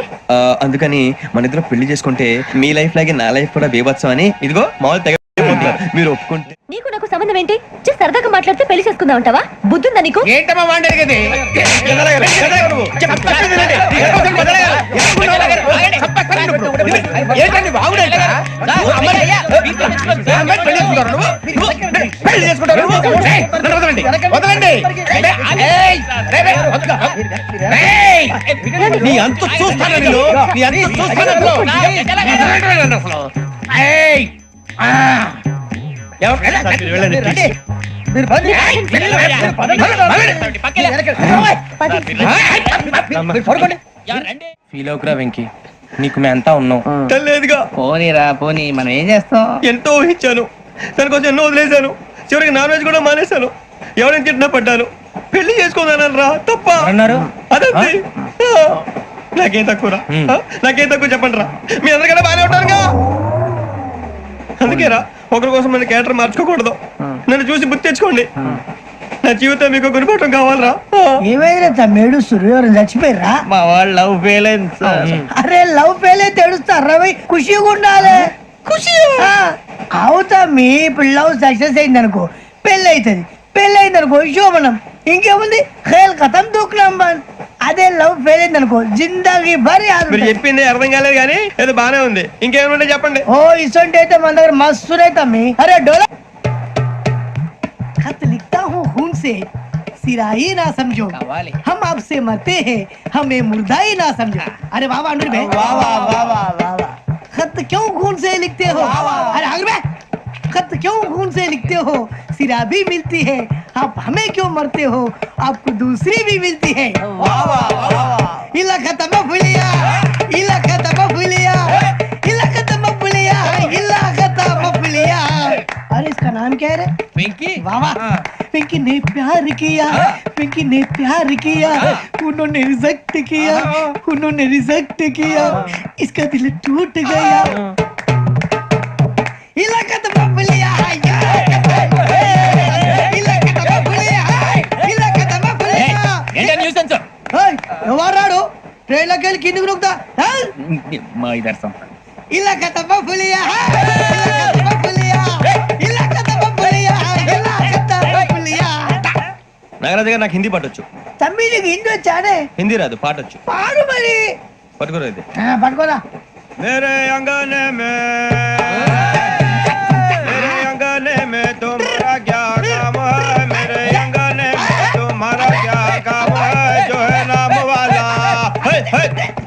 అందుకని మన ఇద్దరు పెళ్లి చేసుకుంటే మీ లైఫ్ లాగే నా లైఫ్ కూడా బేబత్సం అని ఇదిగో మామూలు తెగ మీరు ఒప్పుకుంటే. నీకు నాకు సంబంధం ఏంటి? జస్ట్ సరదాగా మాట్లాడితే పెళ్లి చేసుకుందాం అంటావా? బుద్ధుందా నీకు? ఏంటమ్మా మాట్లాడేది? నీ అంత చూస్తాను నేను, నీ అంత చూస్తాను. ఫీల్ అవుకురా వెంకీ, నీకు మేమంతా ఉన్నాం. లేదుగా పోనీరా పోనీ, మనం ఏం చేస్తాం? ఎంతో ఊహించాను, దానికోసం ఎన్నో వదిలేశాను, చివరికి నాన్ వెజ్ కూడా మానేశాను. ఎవరైనా తిట్టినా పడ్డాను, పెళ్లి చేసుకోదానని రా తప్ప అన్నారు. అదంతే. నాకేం తక్కువ నాకేం తక్కువ చెప్పండి రా, మీ అందరికన్నా బాగానే ఉంటారుగా. అందుకే రా, ఒకరి కోసం మన క్యారెక్టర్ మార్చుకోకూడదు. నన్ను చూసి గుర్తు తెచ్చుకోండి. నా జీవితం మీకు గురిపటం కావాలరా. ఏమైనా తమ్మేడు సూర్యవరం చచ్చిపోయిరా? మా వాళ్ళు లవ్ ఫెయిల్ అయింది. అరే లవ్ ఫెయిల్ అయితే ఏడుస్తారా? ఖుషిగా ఉండాలి. ఖుషి అవుతా మీ ఇప్పుడు లవ్ సక్సెస్ అయింది అనుకో, పెళ్ళి అవుతుంది. పెళ్ళి అయింది అనుకో శోభనం. ఇంకేముంది ఖేల్ ఖతం దూకునాం బంద్ అదే లవ్ ఫెయిల్ అయింది అనుకో జిందాగీ భరి మీరు చెప్పింది అర్థం కాలేదు కానీ ఏదో బానే ఉంది. ఇంకేమైనా చెప్పండి. ఓ ఇసొంటి అయితే మన దగ్గర మస్తు తమ్మి అరే డోలా खत लिखता हूँ खून से सिरा ही ना समझो हम आपसे मरते हैं हमें मुर्दा ही ना समझो अरे वाह वाह अनुर भाई वाह वाह वाह वाह वाह वाह खत क्यों खून से लिखते हो अरे अनुर भाई खत क्यों खून से लिखते हो सिरा भी मिलती है आप हमें क्यों मरते हो आपको दूसरी भी मिलती है वाह वाह वाह इला खत्म फुलिया इला खत्म फुलिया इला खत्म फुलिया इला खत्म फुलिया अरे इसका नाम क्या है रे पिंकी वाह वाह पिंकी ने प्यार किया पिंकी ने प्यार किया उन्होंने रिजेक्ट किया उन्होंने रिजेक्ट किया इसका दिल टूट गया इलाका तो बबलिया इलाका तो बबलिया इलाका तो बबलिया న్యూసెన్స్ ఎవరాడు ట్రైన్ లోకి వెళ్ళి కిందికి నొక్కుతా మా ఇదర్శం ఇలాకా तो बबलिया इलाका तो बबलिया इलाका तो बबलिया इलाका तो बबलिया నాగరాజు గారు నాకు హిందీ పాటొచ్చు. తమ్మి నీకు హిందీ వచ్చానే హిందీ రాదు, పాటొచ్చు. పాడు మరి పట్టుకోరా ఇది. పట్టుకోరా मेरे अंगने में तुम्हारा क्या काम है मेरे अंगने में तुम्हारा क्या काम है जो है नाम वाला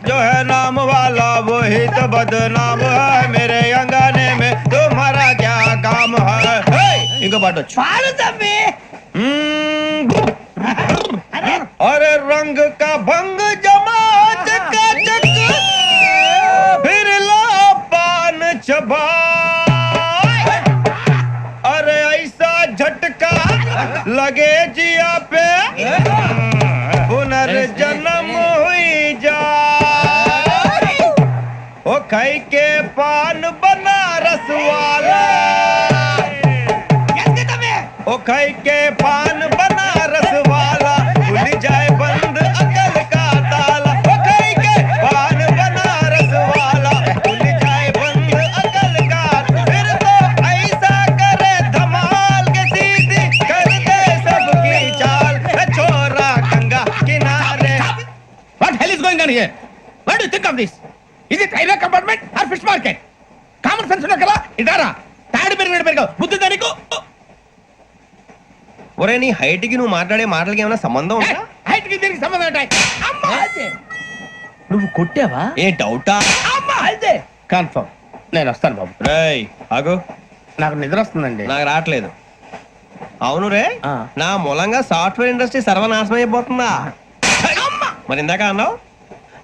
जो है नाम वाला वही तो बदनाम है मेरे अंगने में तुम्हारा क्या काम है इनको पाटो పాడు తమ్మి अरे रंग का भंग जमा चकाचक फिर ला पान चबा अरे ऐसा झटका लगे जिया पे पुनर्जन्म हुई जा ओ खाई के पान बनारस वाला ओ खाई के पान बनारस वाला खुल जाए बंद अकल का ताला ओ खाई के पान बनारस वाला खुल जाए बंद अकल का फिर तो ऐसा करे धमाल के सीधी कर दे सबकी चाल छोरा गंगा किनारे What hell is going on here? What do you think of this? Is it railway compartment or fish market? Common sense ఉన్నా కదా ఇదారా తాడు పెరిగావు బుద్ధి దానికి ఒరే నీ హైట్ కి నువ్వు మాట్లాడే మాటలకి ఏమైనా సంబంధం ఉందా? హైట్ కి దీనికి సంబంధం ఉంటాయి అమ్మా నువ్వు కొట్టావా ఏ డౌటా? అమ్మా అయితే కన్ఫర్మ్ నేను వస్తాను బాబు రేయ్ ఆగు, నాకు నిద్ర వస్తుందండి నాకు రావట్లేదు. అవును రే, నా మూలంగా సాఫ్ట్వేర్ ఇండస్ట్రీ సర్వనాశనం అయిపోతుందా? మరి ఇందాక అన్నావు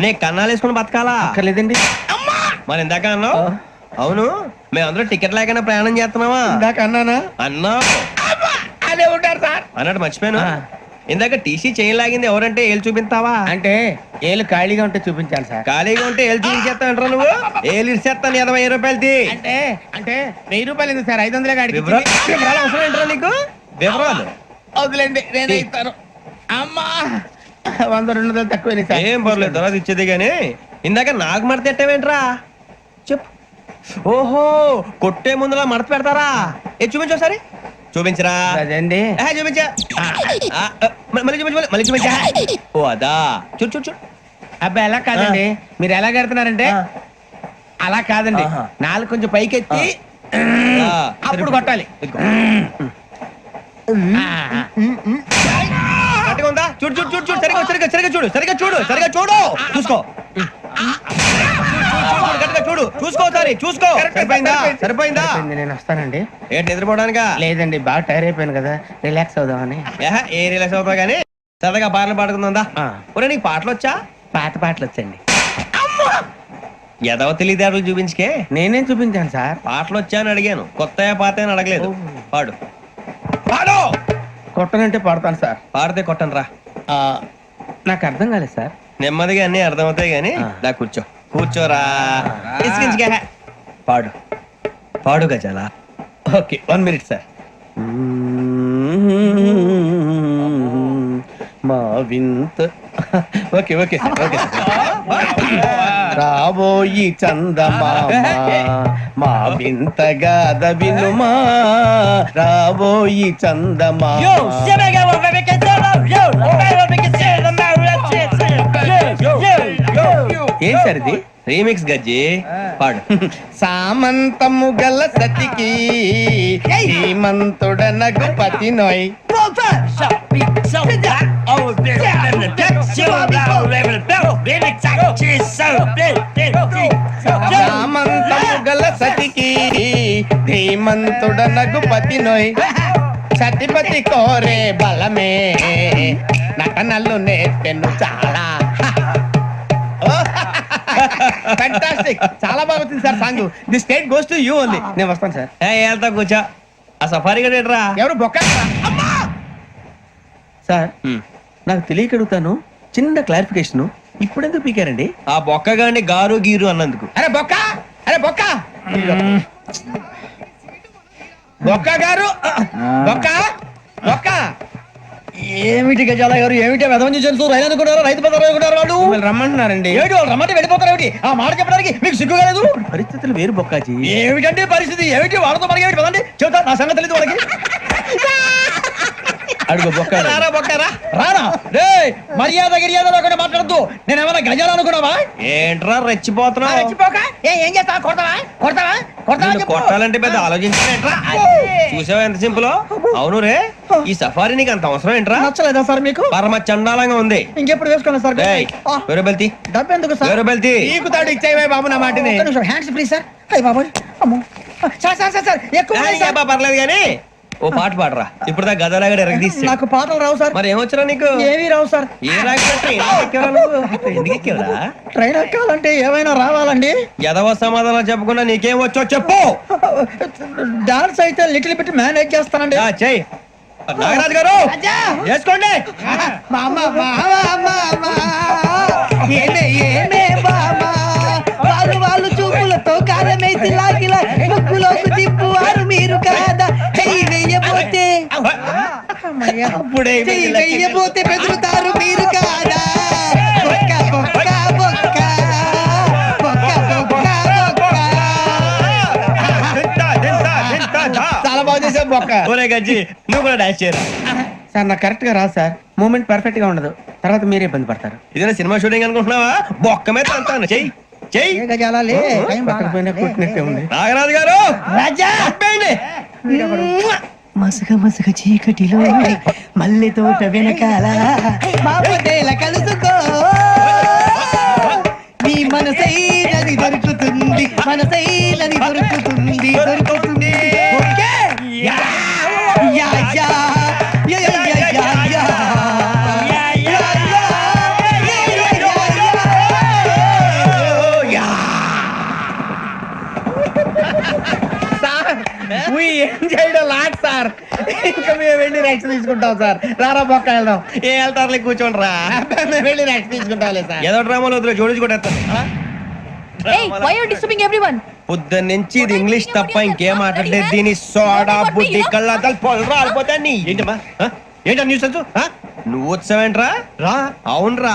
నే కన్నాలు వేసుకుని బతకాలా? లేదండి మరి ఇందాక అన్నావు అవును మేమందరూ టికెట్ లేకుండా ప్రయాణం చేస్తున్నావా? ఇందాక అన్నానా అన్నావు అదే ఉంటారు సార్ అన్నట్టు మర్చిపోయాను. ఇందాక టీసీ చేయి లాగింది ఎవరంటే ఏళ్ళు చూపిస్తావా? అంటే ఏళ్ళు ఖాళీగా ఉంటే చూపించాలి సార్ ఖాళీగా ఉంటే ఏళ్ళు చూపించేస్తానంటారా నువ్వు? ఏళ్ళు ఇచ్చేస్తాను 20 రూపాయలది. అంటే అంటే 1000 రూపాయలు ఎందుకు సార్ 500 గాడికి వివరాలు అవసరం ఏంట్రా నీకు? వివరాలు వదిలేండి నేనే ఇస్తాను అమ్మా 100-200 తక్కువ సార్ ఏం పర్లేదు తర్వాత ఇచ్చేది గానీ ఇందాక నాకు మడత ఎట్టవేంట్రా చెప్పు. ఓహో కొట్టే ముందులా మడత పెడతారా? ఏ చూపించు ఒకసారి చూపించరా. అదండి చూపించా మళ్ళీ చూపించు మళ్ళీ చూపించా. ఓ అదా చూడు చూడు చూడు. అబ్బాయి ఎలా కాదండి మీరు ఎలా కడుతున్నారంటే అలా కాదండి నాలుగు కొంచెం పైకెత్తి అప్పుడు కొట్టాలి. కరెక్ట్గా ఉందా? చూడు చూడు చూడు చూడు సరిగా సరిగా సరిగా చూడు సరిగా చూడు సరిగా చూడు చూసుకో చూడు చూసుకో సరే చూసుకో. సరిపోయిందా? సరిపోయిందా? నేను వస్తానండి. ఏంటి నిద్రపోవడానికా? లేదండి బాగా టైర్ అయిపోయాను కదా రిలాక్స్ అవుదామని. ఏ రిలాక్స్ అవుతావు కానీ సరదాగా పాటలు పాడుకుందా? ఒరే నీకు పాటలు వచ్చా? పాత పాటలు వచ్చండి. ఎదవ తెలియదారులు చూపించుకే. నేనేం చూపించాను సార్? పాటలు వచ్చా అని అడిగాను, కొత్త పాత అని అడగలేదు. పాడు పాడు. కొట్టనంటే పడతాను సార్. పాడితే కొట్టను రా. నాకు అర్థం కాలేదు సార్. నెమ్మదిగా అన్ని అర్థమవుతాయి గానీ నా కూర్చో కూర్చోరా. పాడు పాడు గజాల. Okay 1 minute sir. మా వింత ఓకే ఓకే సార్ ఓకే రాబోయి చందమామ మా వింత గాథ వినుమా రాబోయి చందమామ ఏం సార్ ఇది? రీమిక్స్ గజ్జి పాడు. సామంతము గల సతికి శ్రీమంతుడనగు పతి నోయ్. సామంతము గల సతికి ధీమంతుడనగు పతి నోయ్. సతిపతి కోరే బలమే నటనలు నేర్పెను చాలా. ఫ్యాంటాస్టిక్, చాలా బాగా వచ్చింది sir song. The state goes to you only. నేను వస్తాను సార్. వెళ్తా కూర్చో. ఆ సఫారీ గడేట్రా ఎవరు బొక్క సార్ నాకు తెలియక అడుగుతాను, చిన్న క్లారిఫికేషన్. ఇప్పుడు ఎందుకు పీకారండి? ఆ బొక్క గాని గారు గీరు అన్నందుకు. అరే బొక్క, అరే బొక్క, బొక్క గారు, బొక్క బొక్క. ఏమిటి గజాల గారు, ఏమిటి వెదవని చేస్తూ రైలు అనుకున్నారు, రైతు బజార్ అనుకున్నారు వాళ్ళు. మిమ్మల్ని రమ్మంటున్నారండి. ఏమిటి వాళ్ళు రమ్మంటే వెళ్ళిపోతారు ఏమిటి? ఆ మాట చెప్పడానికి మీకు సిగ్గు కాలేదు? పరిస్థితులు వేరు బొక్కాజీ. ఏమిటంటే పరిస్థితి ఏమిటి? వాళ్ళతో మనకి ఏమిటి పదండి, చెబుతా నా సంగతి తెలియదు వాళ్ళకి. అడుగు బొక్క. రారా బొక్కరా. రానా రే, మర్యాద గిర్యాద లేకుండా మాట్లాడద్దు. నేను ఏమైనా గజాలు అనుకున్నావా? ఏంట్రా రెచ్చిపోతున్నావు? ఏం చేస్తావా? కొడతావా? కొడతావా? కొడతావా నిన్ను చెప్పు. కొట్టాలంటే పెద్ద ఆలోచించానేట్రా. చూసావా ఎంత సింపుల్? అవును రే, ఈ సఫారీ నీకు అంత అవసరం ఏంట్రా? నచ్చలేదా సార్ మీకు? పరమ చండాలంగా ఉంది. ఇంకెప్పుడు వేసుకోండి సార్. ఏయ్, వేరే బెల్తి, డబ్బు ఎందుకు సార్? వేరే బెల్తి. నీకు తాడు ఇచ్చేవే బాబు నా మాటని. Hands free sir. అయ్యి బాబు అమ్మో సార్ సార్ సార్ సార్ ఎక్కువ ఉన్నాయి సార్. ఏబ్బా, పర్లేదు కానీ ఓ పాట పాడరా. ఇప్పుడు దా గదలాగడ ఎరగదీసి. నాకు పాటలు రావు సార్. మరి ఏమొచ్చరా నీకు? ఏమీ రావు సార్. ఏ రాకపోతే ఎందుకు ఎక్కేవరా? ట్రైన్ ఎక్కాలంటే ఏమైనా రావాలండి. ఎదవ సమాధానం చెప్పకుండా నీకేం వచ్చో చెప్పు. డాన్స్ అయితే లిటిల్ బిట్ మేనేజ్ చేస్తానండి. చెయ్యి. నాగరాజు గారు చేసుకోండి. ఏమే ఏమే బామా, వాళ్ళు వాళ్ళు చూపులతో కారమేసి లాగిలా ముక్కులోకి తిప్పువారు మీరు కాదా? చెయ్యి వెయ్యబోతే చెయ్యి వెయ్యబోతే బెదురుతారు మీరు కాదా? బొక్క బొక్క బొక్క బొక్క బొక్క బొక్క. చాలా బాగా చేసావు బొక్క. ఒరే గజ్జి, నువ్వు కూడా డాన్స్ చేయరా. సార్ నాకు కరెక్ట్ గా రాదు సార్. మూమెంట్ పర్ఫెక్ట్ గా ఉండదు, తర్వాత మీరే ఇబ్బంది పడతారు. ఇదేనా సినిమా షూటింగ్ అనుకుంటున్నావా? బొక్క మీద అంతాను. చెయ్యి చెయ్యి. గజాలే పక్కన కొట్టినట్టే ఉంది. నాగరాజు గారు రాజా చెప్పండి. మసగ మసగ చీకటిలో మల్లె తోట వెనకాల మాపదేల కలుసుకో, నీ మనసైనది దొరుకుతుంది, మనసైనది దొరుకుతుంది, దొరుకుతుంది. Okay? Yeah yeah yeah yeah yeah yeah yeah yeah. We enjoyed a lot, sir. ఇంకా మేము వెళ్ళి రెస్ట్ తీసుకుంటాం సార్. రారా బొక్క వెళ్దాం. ఏ వెళ్తారులే, కూర్చోండి రా. మేము వెళ్ళి రెస్ట్ తీసుకుంటాంలే సార్. ఏదో డ్రామాలో వద్దులే, జోడించుకుంటా. Hey, why are you disturbing everyone? పొద్దున్న నుంచి ఇది ఇంగ్లీష్ తప్ప ఇంకేం మాట్లాడలేదు. దీని సోడా బుద్ధి కళ్ళ పొలు రాలిపోతా. నీ ఏంటమ్మా, ఏంటా న్యూస్ నువ్వు వచ్చావేంట్రా? రా. అవునరా,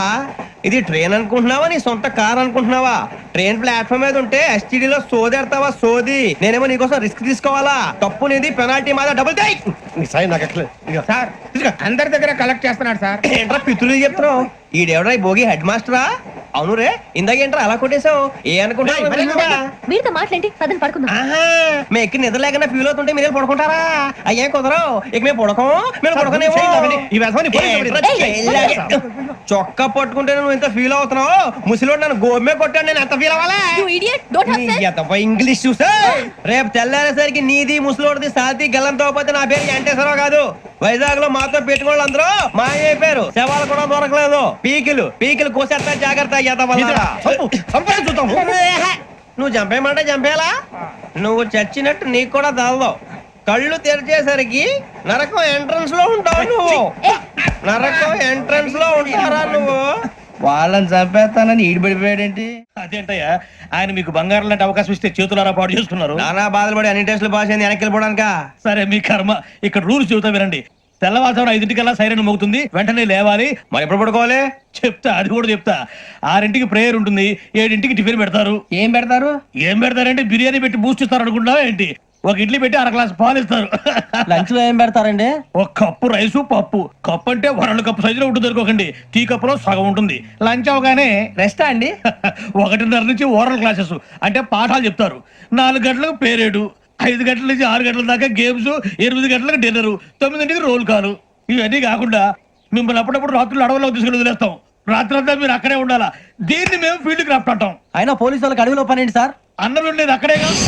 ఇది ట్రైన్ అనుకుంటున్నావా, నీ సొంత కార్ అనుకుంటున్నావా? ట్రైన్ ప్లాట్ఫామ్ మీద ఉంటే STD లో సోదేడతావా? సోది. నేనేమో నీకోసం రిస్క్ తీసుకోవాలా? తప్పు నీది, పెనాల్టీ మాదా, డబుల్ టై. సార్ అందరి దగ్గర కలెక్ట్ చేస్తున్నాడు సార్. ఏంట్రా పితులు చెప్తున్నావు? ఈడెవడ్రా ఈ భోగి హెడ్ మాస్టరా? అవును రే, ఇందాకేంట్రా అలా కొట్టేశావు? ఏ అనుకుంటా? వీరితో మాట్లాడి పదని పడుకుందాం. మేము ఎక్కి నిద్ర లేకుండా ఫీల్ అవుతుంటే మీరు పడుకుంటారా? అయ్యేం కుదరవు. ఇక మేము పడుకోం, మేము పడుకోనేమో. చొక్కా పట్టుకుంటే నువ్వు ఇంత ఫీల్ అవుతున్నావు. ముసలివాడు నన్ను గోమే కొట్టాడు, నేను ఎంత ఫీల్ అవ్వాలా? You idiot, don't have sense. English చూసా. రేపు తెల్లారేసరికి నీది ముసలివాడిది సాతి గల్లంతో పోతే నా పేరు వెంకటేశ్వరరావు కాదు. వైజాగ్ లో మాతో పెట్టుకోళ్ళు అందరూ మాయైపోయారు. శవాలు కూడా దొరకలేదు. పీకిలు కోసేస్తా, జాగ్రత్త. నువ్వు చంపేయమంటే చంపేలా? నువ్వు చచ్చినట్టు నీకు కూడా తగదు. కళ్ళు తెరిచేసరికి నరకం ఎంట్రన్స్ లో ఉంటావు నువ్వు. నరకం ఎంట్రన్స్ లో ఉంటారా నువ్వు? వాళ్ళని చంపేస్తానని ఈడిపడిపోయాడేంటి? అదేంటయ్యా, ఆయన మీకు బంగారం లాంటి అవకాశం ఇస్తే చేతులారా పాటు చేసుకున్నారు. నానా బాధలు పడి అన్ని టెస్టులు పాస్ అయింది, వెనక్కి వెళ్ళిపోవడానికా? సరే మీ కర్మ. ఇక్కడ రూల్స్ చెబుతా వినండి. తెల్లవారుజామున 5:00కల్లా సైరన్ మోగుతుంది, వెంటనే లేవాలి. మరి ఎప్పుడు పడుకోవాలి? చెప్తా, అది కూడా చెప్తా. 6ంటికి ప్రేయర్ ఉంటుంది, 7ంటికి టిఫిన్ పెడతారు. ఏం పెడతారు? ఏం పెడతారంటే బిర్యానీ పెట్టి బూస్ట్ ఇస్తారు అనుకుంటున్నావా ఏంటి? ఒక ఇడ్లీ పెట్టి అర గ్లాస్ పాలు ఇస్తారు. లంచ్ లో ఏం పెడతారండి? ఒక కప్పు రైసు పప్పు. కప్పు అంటే 2 కప్పు సైజులో ఉంటుంది అనుకోకండి, టీ కప్పులో సగం ఉంటుంది. లంచ్ అవగానే రెస్టా అండి? 1:30 నుంచి ఓరల్ క్లాసెస్ అంటే పాఠాలు చెప్తారు. 4 గంటలకు పేరేడు, 5 గంటల నుంచి 6 గంటల దాకా గేమ్స్, 8 గంటలకు డిన్నర్, 9ంటికి రోల్ కాలు. ఇవన్నీ కాకుండా మిమ్మల్ని అప్పుడప్పుడు రాత్రులు అడవుల్లో తీసుకుని వదిలేస్తాం. రాత్రంతా మీరు అక్కడే ఉండాలా. దీన్ని మేము ఫీల్డ్ క్రాఫ్ట్ అంటాం. అయినా పోలీసు వాళ్ళకి అడవిలో పని ఏంటి సార్? అన్నలు ఉండేది అక్కడే కాదు.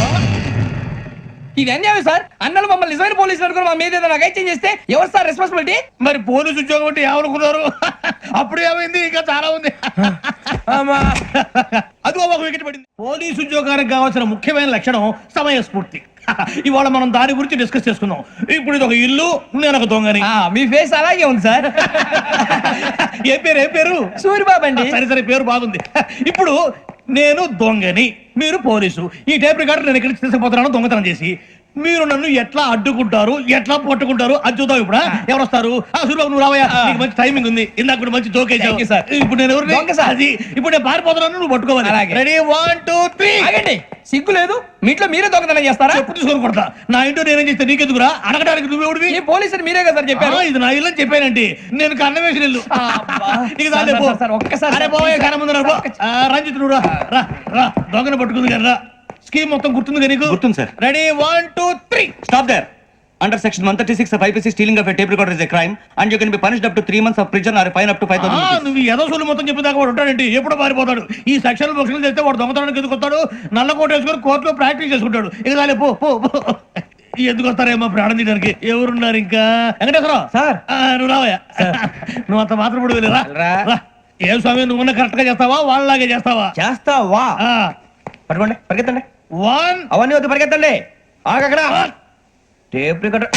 ఇది అన్యాయం సార్. అన్నలు మమ్మల్ని నిజమైన పోలీసులు అనుకుని మా మీద ఏదైనా చేంజ్ చేస్తే ఎవరు సార్ రెస్పాన్సిబిలిటీ? మరి పోలీసు ఉద్యోగం అంటే ఏమనుకున్నారు? అప్పుడు ఏమైంది, ఇంకా చాలా ఉంది. అది ఒక వికెట్ పడింది. పోలీసు ఉద్యోగానికి కావాల్సిన ముఖ్యమైన లక్షణం సమయస్ఫూర్తి. ఇవాళ మనం దాని గురించి డిస్కస్ చేసుకుందాం. ఇప్పుడు ఇది ఒక ఇల్లు, నేను ఒక దొంగని. మీ ఫేస్ అలాగే ఉంది సార్. ఏ పేరు? సూరిబాబు అండి. సరే పేరు బాగుంది. ఇప్పుడు నేను దొంగని, మీరు పోలీసు. ఈ టైప్ రికార్డు నేను ఎక్కడికి తీసుకుపోతున్నాను దొంగతనం చేసి. మీరు నన్ను ఎట్లా అడ్డుకుంటారు, ఎట్లా పట్టుకుంటారు అది చూద్దాం. ఇప్పుడు ఎవరు వస్తారు? సూరిబాబు నువ్వు రావయ్యా, నీకు మంచి టైమింగ్ ఉంది. ఇందాక కూడా మంచి జోక్ వేసావు. ఇప్పుడు నేను ఎవరు? అది ఇప్పుడు నేను పారిపోతున్నాను, నువ్వు పట్టుకోవాలి. రెడీ 1 2 3. సిగ్గు లేదు? మీ ఇంట్లో మీరే దొంగతనం చేస్తారా? చెప్పు తీసుకొని కొడతా. నా ఇంట్లో నేనేం చేస్తే నీకెందుకురా? అడగడానికి నువ్వెవడివి? ఈ పోలీసులు మీరే కదా సార్ చెప్పారు. ఇది నా ఇల్లు అని చెప్పానండి. నేను కన్న వేసిన ఇల్లు. రంజిత్ నువ్వు రా, దొంగను పట్టుకుంది కదా. స్కీమ్ మొత్తం గుర్తుంది కదా నీకు? గుర్తుంది sir. Ready 1 2 3. Stop there. Under section 136 of IPC, stealing of a tape recorder is a crime and you can be punished up to 3 months of prison or a fine up to 5,000 rupees. నువ్వు ఏదో సొల్లు మొత్తం చెప్పేదాకా వాడు ఉంటాడండి. ఎప్పుడు పారిపోతాడు? ఈ సెక్షన్ బుక్స్లు చేస్తే వాడు దొంగతనానికి ఎందుకు వస్తాడు? నల్ల కోట వేసుకొని కోర్టులో ప్రాక్టీస్ చేసుకుంటాడు. ఇక దాని పో ఎందుకు వస్తారేమో ప్రాణం తీయడానికి. ఎవరున్నారు ఇంకా? వెంకటేశ్వరరావు సార్, నువ్వు రావయ్యా. నువ్వు అంత మాత్రం కూడా వెళ్ళిరా. ఏ స్వామి, నువ్వు కరెక్ట్ గా చేస్తావా, వాళ్ళలాగే చేస్తావా? చేస్తావా? పట్టుకోండి, పరిగెత్తండి. 1 అవన్నీ వద్దు, పరిగెత్తండి. ఆగక్కడ టేప్ రికార్డర్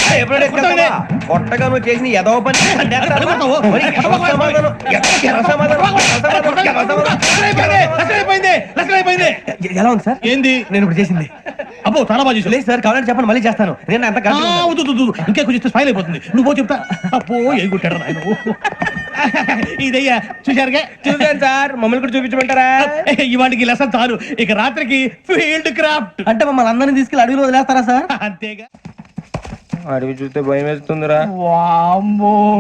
కొట్టగా నువ్వు చేసిన ఏదో పని. ఎలా ఉంది సార్? ఏంది నేను ఇప్పుడు చేసింది? అబ్బో చాలా బాగా చేసావు. లేదు సార్, కావాలంటే చెప్పండి, మళ్ళీ చేస్తాను. నేను అంత ఇంకా కొంచెం స్మైల్ అయిపోతుంది. నువ్వు చెప్తా. అబ్బో ఏ కొట్టాడు ఆయన. ఇదయ్యా చూశారుగా? చూసాను సార్, మమ్మల్ని కూడా చూపించమంటారా? ఇవాటికి లెసన్ చాలు. ఇక రాత్రికి ఫీల్డ్ క్రాఫ్ట్. అంటే మమ్మల్ని అందరినీ తీసుకెళ్ళి అడవిలో వదిలేస్తారా సార్? అంతేగా. అడవి చూస్తే భయం వేస్తుందిరా.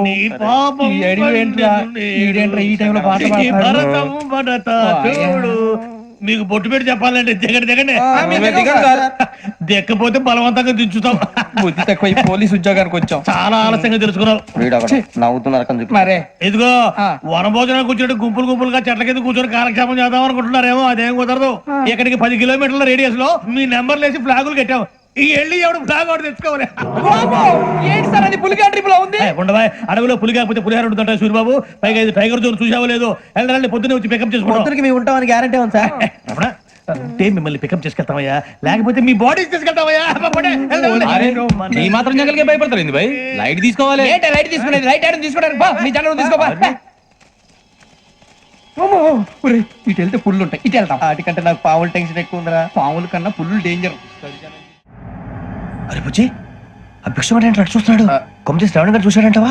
నీ పాపం ఈ టైంలో పాట భరతం భరత చూడు. మీకు బొట్టు పెట్టి చెప్పాలంటే దిగండి. దిక్కపోతే బలవంతంగా దించుతాం. బుద్ధి తక్కువ పోలీసు ఉద్యోగానికి వచ్చాం. చాలా ఆలస్యంగా తెలుసుకున్నావు. నవ్వుతున్నారు. మరే ఇదిగో వనభోజనం కూర్చొని గుంపులుగా చెట్ల కింద కూర్చొని కాలక్షేపం చేద్దాం అనుకుంటున్నారేమో. అదేం కుదరదు. ఇక్కడికి 10 కిలోమీటర్ల రేడియస్ లో మీ నెంబర్లు వేసి ఫ్లాగులు కట్టాం. ఈ వెళ్ళి ఎవడు ఫ్లాగ్ ఒకటి తెచ్చుకోవాలి. ఏంటి సార్ అది? పులిగా ట్రిప్ లో ఉంది. ఉండవా, అడవిలో పులి కాకపోతే పులిహార ఉంటుంటాయి సూరిబాబు. పైగా ఇది టైగర్ జోన్ చూసావో లేదో. వెళ్ళాలి, పొద్దున్నే వచ్చి పికప్ చేసుకుంటాం. మేము ఉంటామని గ్యారంటీ ఉంది సార్. అంటే మిమ్మల్ని పికప్ చేసుకెళ్తామయ్యా, లేకపోతే మీ బాడీ తీసుకెళ్తామయ్యా. ఈ మాత్రం జంగల్కే భయపడతారు భయ్. లైట్ తీసుకోవాలి. లైట్ తీసుకునేది? లైట్ ఐటమ్ తీసుకోవడానికి మీ జనం తీసుకోవా. ఇటు వెళ్తే పుల్లు ఉంటాయి, ఇటు వెళ్తాం. వాటికంటే నాకు పావుల టెన్షన్ ఎక్కువ ఉందిరా. పాముల కన్నా పుల్లు డేంజర్. అరే బుజ్జి, ఆ భిక్షం ఏంటి చూస్తున్నాడు? కొమ్మ శ్రావణ్ గారు చూశాడంటవా?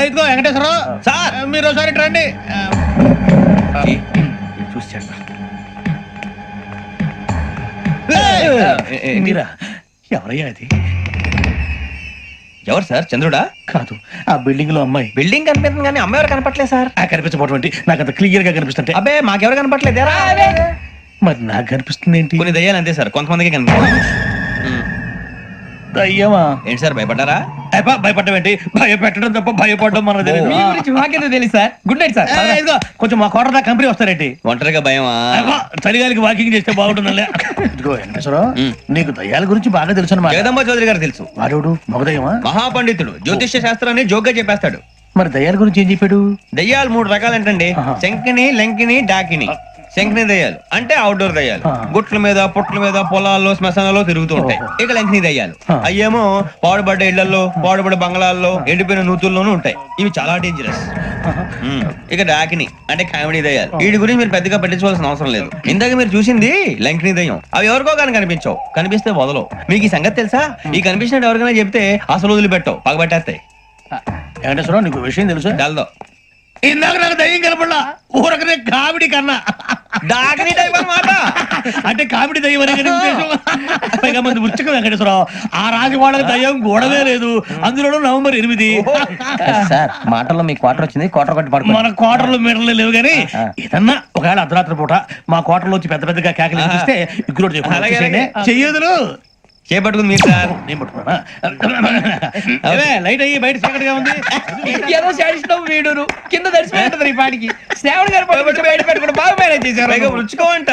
ఇదిగో వెంకటేశ్వరరావు సార్, మీరు ఒకసారి రండి. చూశాడు. మీరా? ఎవరయ్యా అది? ఎవరు సార్? చంద్రుడా? కాదు, ఆ బిల్డింగ్ లో అమ్మాయి. బిల్డింగ్ కనిపిస్తుంది కానీ అమ్మాయి ఎవరు కనపట్లేదు సార్. కనిపించబోటువంటి నాకు అంత క్లియర్ గా కనిపిస్తుంటే. అబ్బే మాకెవరు కనపట్లేదు. మరి నాకు కనిపిస్తుంది ఏంటి? కొన్ని దయ్యాలు అంతే సార్, కొంతమందికి కనిపిస్తుంది. దయ్యమా? ఏంటి సార్, భయపడ్డారా? భయపడ్డం భయపెట్టడం తప్ప భయపడడం మన మీ గురించి మాకేదో తెలుసు సార్. Good night sir. కొంచెం మా కోట దాకా కంపెనీ వస్తారేంటి? ఒంటరిగా భయమా? చలిగాలికి వాకింగ్ చేస్తే బాగుంటుందిలే. ఇదిగో వెంకటేశ్వరరావు, నీకు దయ్యాల గురించి బాగా తెలుసు అన్నమాట. జగదంబ చౌదరి గారు తెలుసు. వాడు మగదయ్యమా? మహాపండితుడు, జ్యోతిష్య శాస్త్రాన్ని జోగ్గా చెప్పేస్తాడు. మరి దయ్యాల గురించి ఏం చెప్పాడు? దయ్యాలు 3 రకాలంటండి. శంకిని, లంకిని, డాకిని. శంకిని దయ్యాలు అంటే అవుట్డోర్ దయ్యాలు. గుట్ల మీద, పుట్ల మీద, పొలాల్లో, శ్మశానాల్లో తిరుగుతూ ఉంటాయి. ఇక లంకిని దయ్యాలు అయ్యేమో పాడుబడ్డ ఇళ్లలో, పాడుబడ్డ బంగ్లాల్లో, ఎండిపోయిన నూతుల్లోనూ ఉంటాయి. ఇవి చాలా డేంజరస్. ఇక డాకిని అంటే కామెడీ దయ్యాలు. వీటి గురించి మీరు పెద్దగా పట్టించుకోవాల్సిన అవసరం లేదు. ఇందాక మీరు చూసింది లంకిని దయ్యం. అవి ఎవరికో కానీ కనిపించవు, కనిపిస్తే వదలవు. మీకు ఈ సంగతి తెలుసా? ఈ కనిపించినట్టు ఎవరికైనా చెప్తే అసలు వదిలిపెట్టవు, పగబట్టేస్తాయి. వెంకటేశ్వరరావు, నీకు విషయం తెలుసు? డల్దో ఇందాక నాకు దయ్యం కనపడలా ఊరకనే కామెడీ కన్నా డాకిని టైప్ అన్నమాట. అంటే కామెడీ దయ్యం అనే కదా ఉద్దేశం. పైగా మంది ఉచ్చక వెంకటేశ్వరరావు ఆ రాజు వాళ్ళకి దయ్యం గోడవే లేదు. అందులోనూ నవంబర్ 8. సార్ మాటల్లో మీ క్వార్టర్ వచ్చింది, క్వార్టర్ కొట్టి పడుకో. మన కోటర్లు మీటర్లు లేవు కానీ ఏదన్నా ఒకవేళ అర్ధరాత్రి పూట మా కోటర్లో వచ్చి పెద్ద పెద్దగా కేకలు ఇస్తే ఇగ్గురు చెయ్యదులు చేపట్టుకుంది మీరు సార్. నేను పట్టుకున్నా లైట్ అయ్యి బయట చీకటిగా ఉంది. ఏదో శాడిస్తాం వీడును కింద దర్శనం ఈ పాటికి శ్రావణ్ గారు పట్టుకొచ్చి బయట పెట్టుకుని బాగా మేనేజ్ చేశారు. పైగా రుచుకోవంట.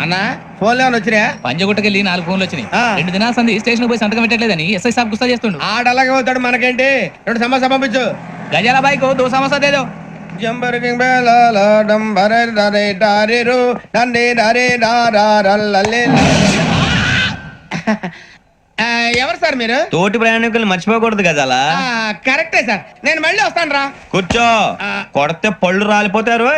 అన్నా ఫోన్ లో వచ్చినా పంజగుట్టకెళ్ళి 4 ఫోన్లు వచ్చినాయి. 2 దినాల సంది స్టేషన్ పోయి సంతకం పెట్టలేదని ఎస్ఐ సాబ్ గుస్తా చేస్తుండు. ఆడలాగే పోతాడు, మనకేంటి 2 సమోసా పంపించు. గజాల బైక్ 2 సమోసా దేదో. ఎవరు సార్ మీరు? తోటి ప్రయాణికులు మర్చిపోకూడదు గజాలా. కరెక్టే సార్, నేను మళ్ళీ వస్తాను రా. కూర్చో, కొడితే పళ్ళు రాలిపోతారు.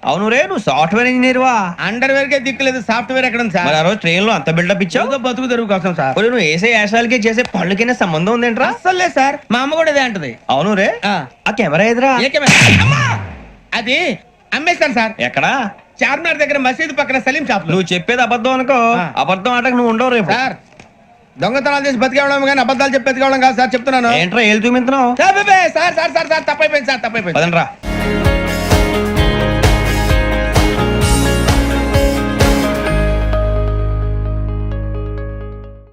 అవును రే, నువ్వు సాఫ్ట్వేర్ ఇంజనీర్ వా? అండర్వేర్ కే దిక్కులేదు, సాఫ్ట్వేర్ ఎక్కడ ఉంది సార్? మరి ఆ రోజు ట్రైన్ లో అంత బిల్డప్ ఇచ్చావు. బతుకు తెరుగు కోసం సార్. ఒరేయ్, నువ్వు వేసే యాశాలకి చేసే పళ్ళకైనా సంబంధం ఉందేంట్రా? అస్సలు లేదు సార్, మా అమ్మ కూడా ఇదే అంటది. అవును రే, ఆ. ఆ కెమెరా ఎదురా? ఏ కెమెరా? అమ్మా! అది అమ్మేస్తాను సార్. ఎక్కడా? చార్మినార్ దగ్గర మసీదు పక్కన సలీం షాప్ లో. నువ్వు చెప్పేది అబద్ధం అనుకో. ఆ. అబద్ధం ఆటకు నువ్వు ఉండవు రేపు. సార్ దొంగతనాలు చేసి బతికేవడం కానీ అబద్ధాలు చెప్పి బతికేవడం కాదు సార్, చెప్తున్నాను. ఏంట్రా ఏళ్ళు చూపించినావు? Sir sir sir sir sir తప్పైపోయింది సార్, తప్పైపోయింది. పదండ్రా.